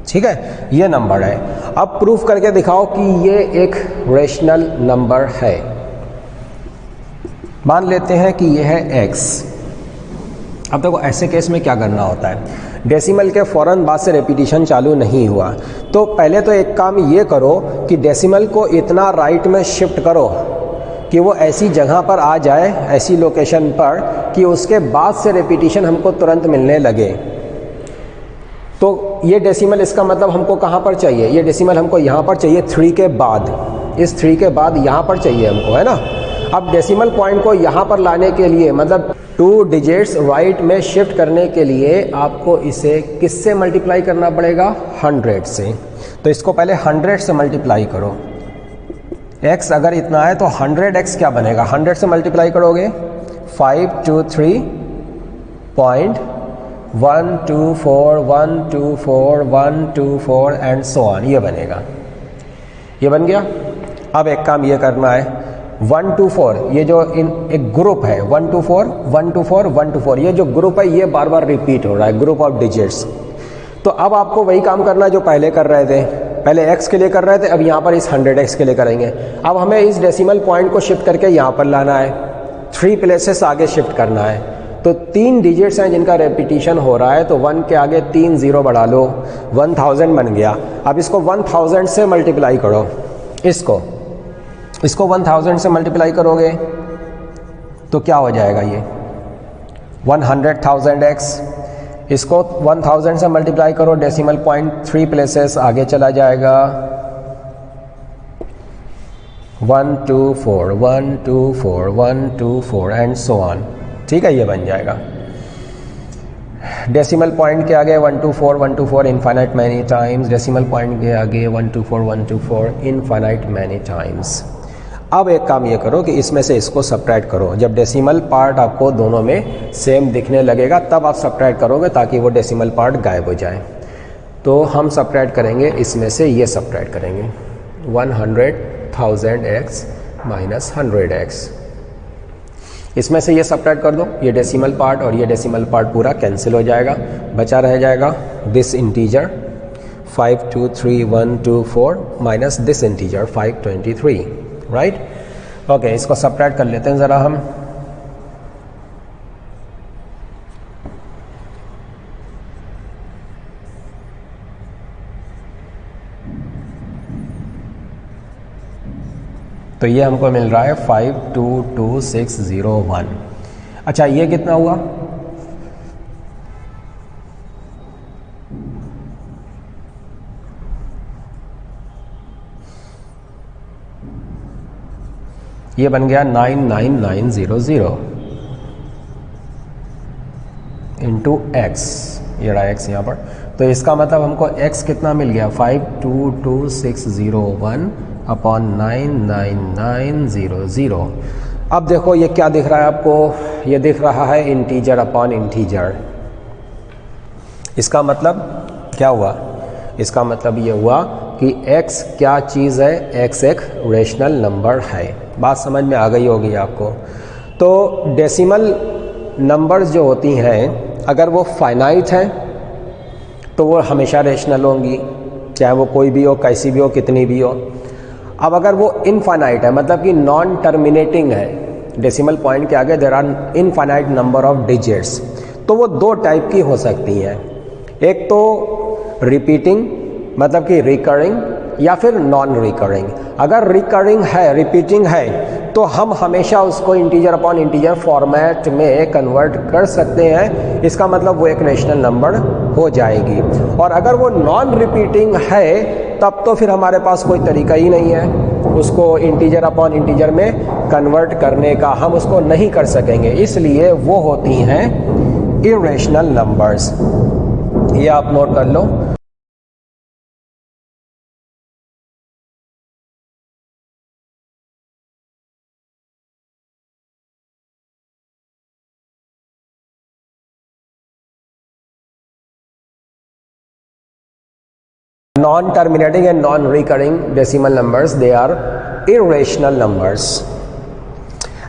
ठीक है, ये नंबर है। अब प्रूफ करके दिखाओ कि ये एक रेशनल नंबर है। मान लेते हैं कि ये है x। अब देखो ऐसे केस में क्या करना होता है, डेसिमल के फ़ौरन बाद से रेपिटेशन चालू नहीं हुआ, तो पहले तो एक काम ये करो कि डेसिमल को इतना राइट में शिफ्ट करो कि वो ऐसी जगह पर आ जाए, ऐसी लोकेशन पर कि उसके बाद से रेपिटेशन हमको तुरंत मिलने लगे। तो ये डेसिमल, इसका मतलब हमको कहाँ पर चाहिए, ये डेसिमल हमको यहाँ पर चाहिए 3 के बाद, इस 3 के बाद यहाँ पर चाहिए हमको, है ना। अब डेसिमल पॉइंट को यहाँ पर लाने के लिए, मतलब 2 डिजिट्स राइट में शिफ्ट करने के लिए आपको इसे किससे मल्टीप्लाई करना पड़ेगा, 100 से। तो इसको पहले 100 से मल्टीप्लाई करो। x अगर इतना है तो 100x क्या बनेगा, 100 से मल्टीप्लाई करोगे 523.124 एंड सो ऑन, ये बनेगा। ये बन गया। अब एक काम ये करना है, 124 ये जो एक ग्रुप है, 124 124 124, ये जो ग्रुप है ये बार बार रिपीट हो रहा है, ग्रुप ऑफ डिजिट्स। तो अब आपको वही काम करना है जो पहले कर रहे थे, पहले x के लिए कर रहे थे, अब यहाँ पर इस 100x के लिए करेंगे। अब हमें इस डेसिमल पॉइंट को शिफ्ट करके यहाँ पर लाना है, 3 प्लेसेस आगे शिफ्ट करना है। तो 3 डिजिट्स हैं जिनका रेपिटेशन हो रहा है, तो 1 के आगे 3 0 बढ़ा लो, 1000 बन गया। अब इसको 1000 से मल्टीप्लाई करो, इसको 1000 से मल्टीप्लाई करोगे तो क्या हो जाएगा, ये 100,000x। इसको 1000 से मल्टीप्लाई करो, डेसिमल पॉइंट 3 प्लेसेस आगे चला जाएगा, 124 124 124 एंड सो ऑन। ठीक है, ये बन जाएगा। डेसिमल पॉइंट के आगे 124 124 infinite many times, decimal point के आगे 124 124 इनफाइनाइट मैनी टाइम्स। अब एक काम ये करो कि इसमें से इसको सब्ट्रैक्ट करो। जब डेसिमल पार्ट आपको दोनों में सेम दिखने लगेगा तब आप सब्ट्रैक्ट करोगे, ताकि वो डेसिमल पार्ट गायब हो जाए। तो हम सब्ट्रैक्ट करेंगे, इसमें से ये सब्ट्रैक्ट करेंगे, 100,000x माइनस 100x। इसमें से ये सब्ट्रैक्ट कर दो, ये डेसिमल पार्ट और ये डेसिमल पार्ट पूरा कैंसिल हो जाएगा, बचा रह जाएगा this integer 523,124 minus this integer 523, right. Okay, इसको सब्ट्रैक्ट कर लेते हैं ज़रा हम। तो ये हमको मिल रहा है 522,601। अच्छा, ये कितना हुआ, ये बन गया 99900 इंटू एक्स, ये रहा एक्स यहाँ पर। तो इसका मतलब हमको x कितना मिल गया, 522,601 अपॉन 99900। अब देखो ये क्या दिख रहा है आपको, ये दिख रहा है इंटीजर अपॉन इंटीजर। इसका मतलब क्या हुआ, इसका मतलब ये हुआ कि x क्या चीज़ है, x एक रेशनल नंबर है। बात समझ में आ गई होगी आपको। तो डेसिमल नंबर्स जो होती हैं, अगर वो फाइनाइट हैं तो वो हमेशा रेशनल होंगी, चाहे वो कोई भी हो, कैसी भी हो, कितनी भी हो। अब अगर वो इनफाइनाइट है, मतलब कि नॉन टर्मिनेटिंग है, डेसिमल पॉइंट के आगे there are infinite number of digits, तो वो 2 टाइप की हो सकती हैं। एक तो रिपीटिंग, मतलब कि रिकरिंग, या फिर नॉन रिकरिंग। अगर रिकरिंग है, रिपीटिंग है, तो हम हमेशा उसको इंटीजर अपॉन इंटीजर फॉर्मेट में कन्वर्ट कर सकते हैं। इसका मतलब वो एक रेशनल नंबर हो जाएगी। और अगर वो नॉन रिपीटिंग है, तब तो फिर हमारे पास कोई तरीका ही नहीं है उसको इंटीजर अपॉन इंटीजर में कन्वर्ट करने का, हम उसको नहीं कर सकेंगे। इसलिए वो होती हैं इरेशनल नंबर्स। ये आप नोट कर लो। Non-terminating and non-recurring decimal numbers, they are irrational numbers.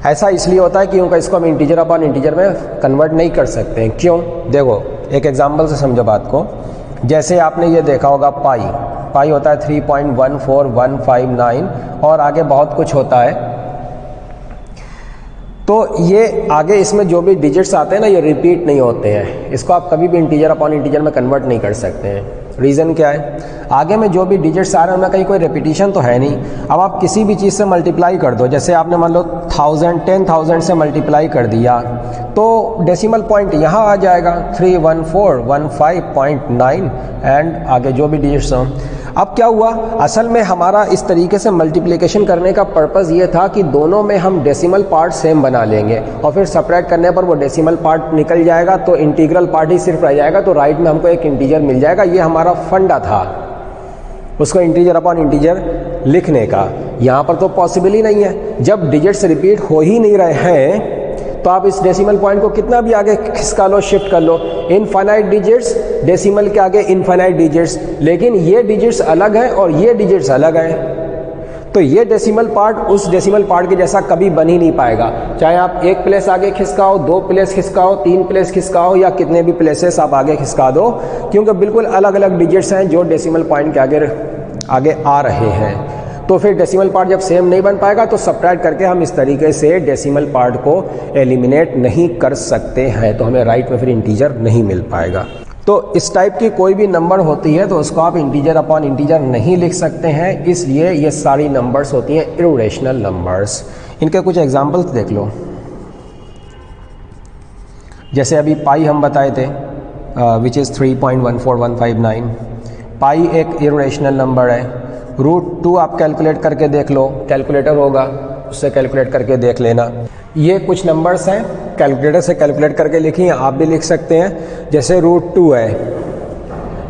ऐसा इसलिए होता है क्योंकि इसको हम इंटीजर अपॉन इंटीजर में कन्वर्ट नहीं कर सकते हैं। क्यों? देखो एक एग्जांपल से समझो बात को। जैसे आपने ये देखा होगा पाई होता है 3.14159 और आगे बहुत कुछ होता है। तो ये आगे इसमें जो भी डिजिट्स आते हैं ना, ये रिपीट नहीं होते हैं। इसको आप कभी भी इंटीजर अपॉन इंटीजर में कन्वर्ट नहीं कर सकते हैं। रीज़न क्या है? आगे में जो भी डिजिट्स आ रहे हैं उनमें कहीं कोई रेपिटेशन तो है नहीं। अब आप किसी भी चीज़ से मल्टीप्लाई कर दो, जैसे आपने मान लो 1000 से मल्टीप्लाई कर दिया तो डेसिमल पॉइंट यहाँ आ जाएगा 31415.9 एंड आगे जो भी डिजिट्स हों। अब क्या हुआ, असल में हमारा इस तरीके से मल्टीप्लिकेशन करने का पर्पज़ ये था कि दोनों में हम डेसिमल पार्ट सेम बना लेंगे और फिर सेपरेट करने पर वो डेसिमल पार्ट निकल जाएगा तो इंटीग्रल पार्ट ही सिर्फ रह जाएगा, तो राइट में हमको एक इंटीजर मिल जाएगा। ये हमारा फंडा था उसको इंटीजर अपॉन इंटीजर लिखने का। यहाँ पर तो पॉसिबल ही नहीं है। जब डिजिट्स रिपीट हो ही नहीं रहे हैं तो आप इस डेसिमल पॉइंट को कितना भी आगे खिसका लो, शिफ्ट कर लो, इनफाइनाइट डिजिट्स, डेसिमल के आगे इनफाइनाइट डिजिट्स, लेकिन ये डिजिट्स अलग हैं और ये डिजिट्स अलग हैं। तो ये डेसिमल पार्ट उस डेसिमल पार्ट के जैसा कभी बन ही नहीं पाएगा। चाहे आप एक प्लेस आगे खिसकाओ, 2 प्लेस खिसकाओ, 3 प्लेस खिसकाओ या कितने भी प्लेसेस आप आगे खिसका दो, क्योंकि बिल्कुल अलग अलग डिजिट्स हैं जो डेसिमल पॉइंट के आगे आ रहे हैं। तो फिर डेसिमल पार्ट जब सेम नहीं बन पाएगा तो सबट्रैक्ट करके हम इस तरीके से डेसिमल पार्ट को एलिमिनेट नहीं कर सकते हैं, तो हमें राइट में फिर इंटीजर नहीं मिल पाएगा। तो इस टाइप की कोई भी नंबर होती है तो उसको आप इंटीजर अपॉन इंटीजर नहीं लिख सकते हैं, इसलिए ये सारी नंबर्स होती हैं इर्रेशनल नंबर्स। इनके कुछ एग्जांपल्स देख लो। जैसे अभी पाई हम बताए थे विच इज़ 3.14159। पाई एक इर्रेशनल नंबर है। √2 आप कैलकुलेट करके देख लो, कैलकुलेटर होगा उससे कैलकुलेट करके देख लेना। ये कुछ नंबर्स हैं, कैलकुलेटर से कैलकुलेट करके लिखिए, आप भी लिख सकते हैं। जैसे √2 है,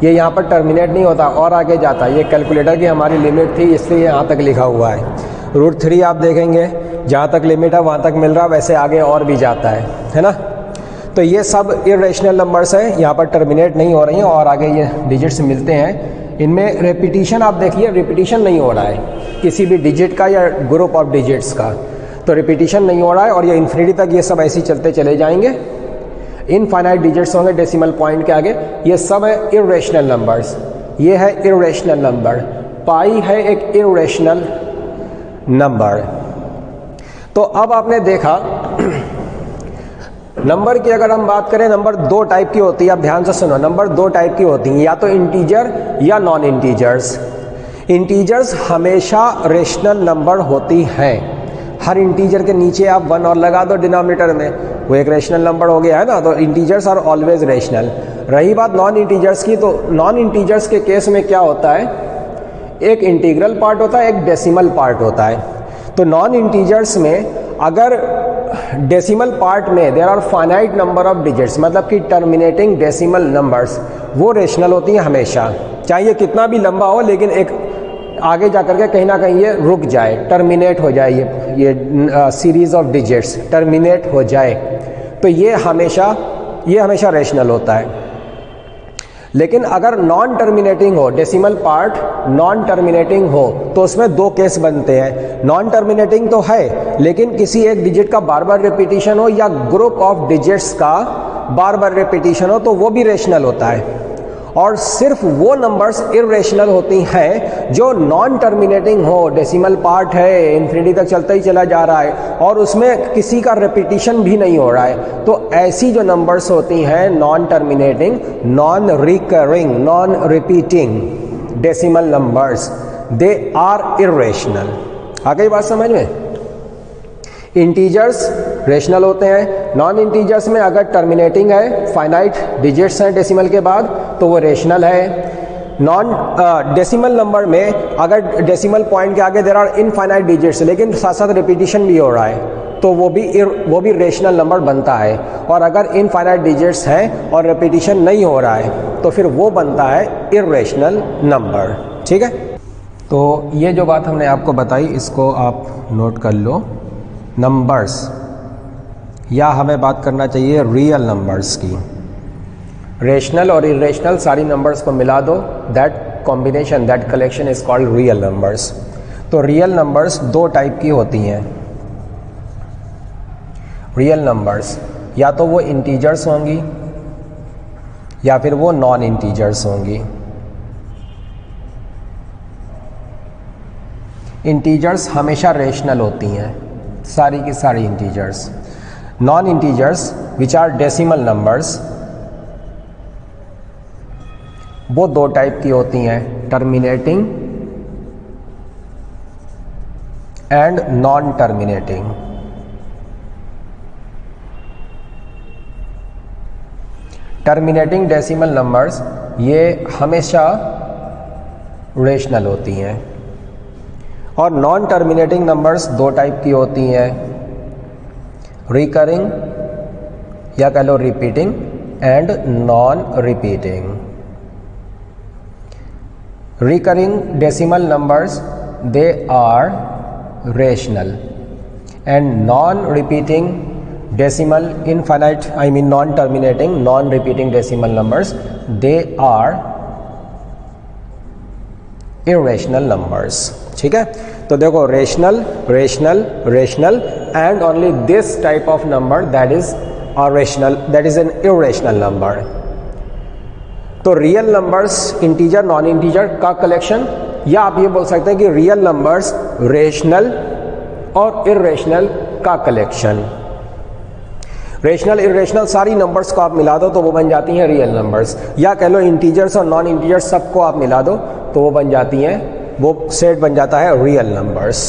ये यहाँ पर टर्मिनेट नहीं होता और आगे जाता है, ये कैलकुलेटर की हमारी लिमिट थी इसलिए यहाँ तक लिखा हुआ है। √3 आप देखेंगे जहाँ तक लिमिट है वहाँ तक मिल रहा, वैसे आगे और भी जाता है ना। तो ये सब इर्रेशनल नंबर्स हैं, यहाँ पर टर्मिनेट नहीं हो रही हैं और आगे ये डिजिट्स मिलते हैं। इनमें रेपिटेशन आप देखिए, रिपीटिशन नहीं हो रहा है किसी भी डिजिट का या ग्रुप ऑफ डिजिट्स का, तो रिपीटिशन नहीं हो रहा है और ये इन्फिनिटी तक ये सब ऐसे ही चलते चले जाएंगे। इनफाइनाइट डिजिट्स होंगे डेसिमल पॉइंट के आगे। ये सब है इर्रेशनल नंबर्स। ये है इर्रेशनल नंबर। पाई है एक इर्रेशनल नंबर। तो अब आपने देखा नंबर की अगर हम बात करें, नंबर 2 टाइप की होती है। आप ध्यान से सुनो, नंबर 2 टाइप की होती हैं, या तो इंटीजर या नॉन इंटीजर्स। इंटीजर्स हमेशा रेशनल नंबर होती हैं। हर इंटीजर के नीचे आप 1 और लगा दो डिनोमिनेटर में, वो एक रेशनल नंबर हो गया है ना। तो इंटीजर्स आर ऑलवेज रेशनल। रही बात नॉन इंटीजर्स की, तो नॉन इंटीजर्स के केस में क्या होता है, एक इंटीग्रल पार्ट होता है, एक डेसिमल पार्ट होता है। तो नॉन इंटीजर्स में अगर डेसिमल पार्ट में there are finite number of digits, मतलब कि टर्मिनेटिंग डेसिमल नंबर्स, वो रेशनल होती हैं हमेशा, चाहे ये कितना भी लंबा हो, लेकिन एक आगे जाकर के कहीं ना कहीं ये रुक जाए, टर्मिनेट हो जाए, ये सीरीज ऑफ डिजिट्स टर्मिनेट हो जाए, तो ये हमेशा रेशनल होता है। लेकिन अगर नॉन टर्मिनेटिंग हो, डेसिमल पार्ट नॉन टर्मिनेटिंग हो, तो उसमें 2 केस बनते हैं। नॉन टर्मिनेटिंग तो है, लेकिन किसी एक डिजिट का बार बार रिपीटिशन हो या ग्रुप ऑफ डिजिट्स का बार बार रिपीटिशन हो, तो वो भी रेशनल होता है। और सिर्फ वो नंबर्स इर्रेशनल होती हैं जो नॉन टर्मिनेटिंग हो, डेसिमल पार्ट है, इन्फिनिटी तक चलता ही चला जा रहा है और उसमें किसी का रिपीटिशन भी नहीं हो रहा है। तो ऐसी जो नंबर्स होती हैं non terminating, non recurring, non repeating decimal numbers, they are irrational. आ गई बात समझ में? इंटीजर्स रेशनल होते हैं। नॉन इंटीजर्स में अगर टर्मिनेटिंग है, फाइनाइट डिजिट्स हैं डेसिमल के बाद, तो वो रेशनल है। नॉन डेसिमल नंबर में अगर डेसिमल पॉइंट के आगे देयर आर इनफाइनाइट डिजिट्स, लेकिन साथ साथ रिपीटिशन भी हो रहा है, तो वो भी रेशनल नंबर बनता है। और अगर इनफाइनाइट डिजिट्स हैं और रिपीटिशन नहीं हो रहा है, तो फिर वो बनता है इर्रेशनल नंबर। ठीक है, तो ये जो बात हमने आपको बताई, इसको आप नोट कर लो। नंबर्स, या हमें बात करना चाहिए रियल नंबर्स की। रेशनल और इरेशनल सारी नंबर्स को मिला दो, that combination, that collection is called real numbers. तो रियल नंबर्स 2 टाइप की होती हैं। रियल नंबर्स या तो वो इंटीजर्स होंगी या फिर वो नॉन इंटीजर्स होंगी। इंटीजर्स हमेशा रेशनल होती हैं, सारी की सारी integers. Non integers which are decimal numbers, वो दो टाइप की होती हैं, terminating and non terminating. Terminating decimal numbers ये हमेशा रेशनल होती हैं, और नॉन टर्मिनेटिंग नंबर्स दो टाइप की होती हैं, रिकरिंग या कह लो repeating and non repeating. Recurring decimal numbers, they are rational, and non-repeating decimal infinite, I mean non-terminating, non-repeating decimal numbers, they are irrational numbers। ठीक है, तो देखो rational rational rational and only this type of number that is rational, that is an irrational number. तो real numbers integer non integer का collection, या आप ये बोल सकते हैं कि रियल नंबर्स रेशनल और इरेशनल का कलेक्शन। रेशनल इरेशनल सारी नंबर्स को आप मिला दो तो वो बन जाती हैं रियल नंबर्स, या कह लो इंटीजर्स और नॉन इंटीजर्स सबको आप मिला दो तो वो बन जाती हैं, वो सेट बन जाता है रियल नंबर्स।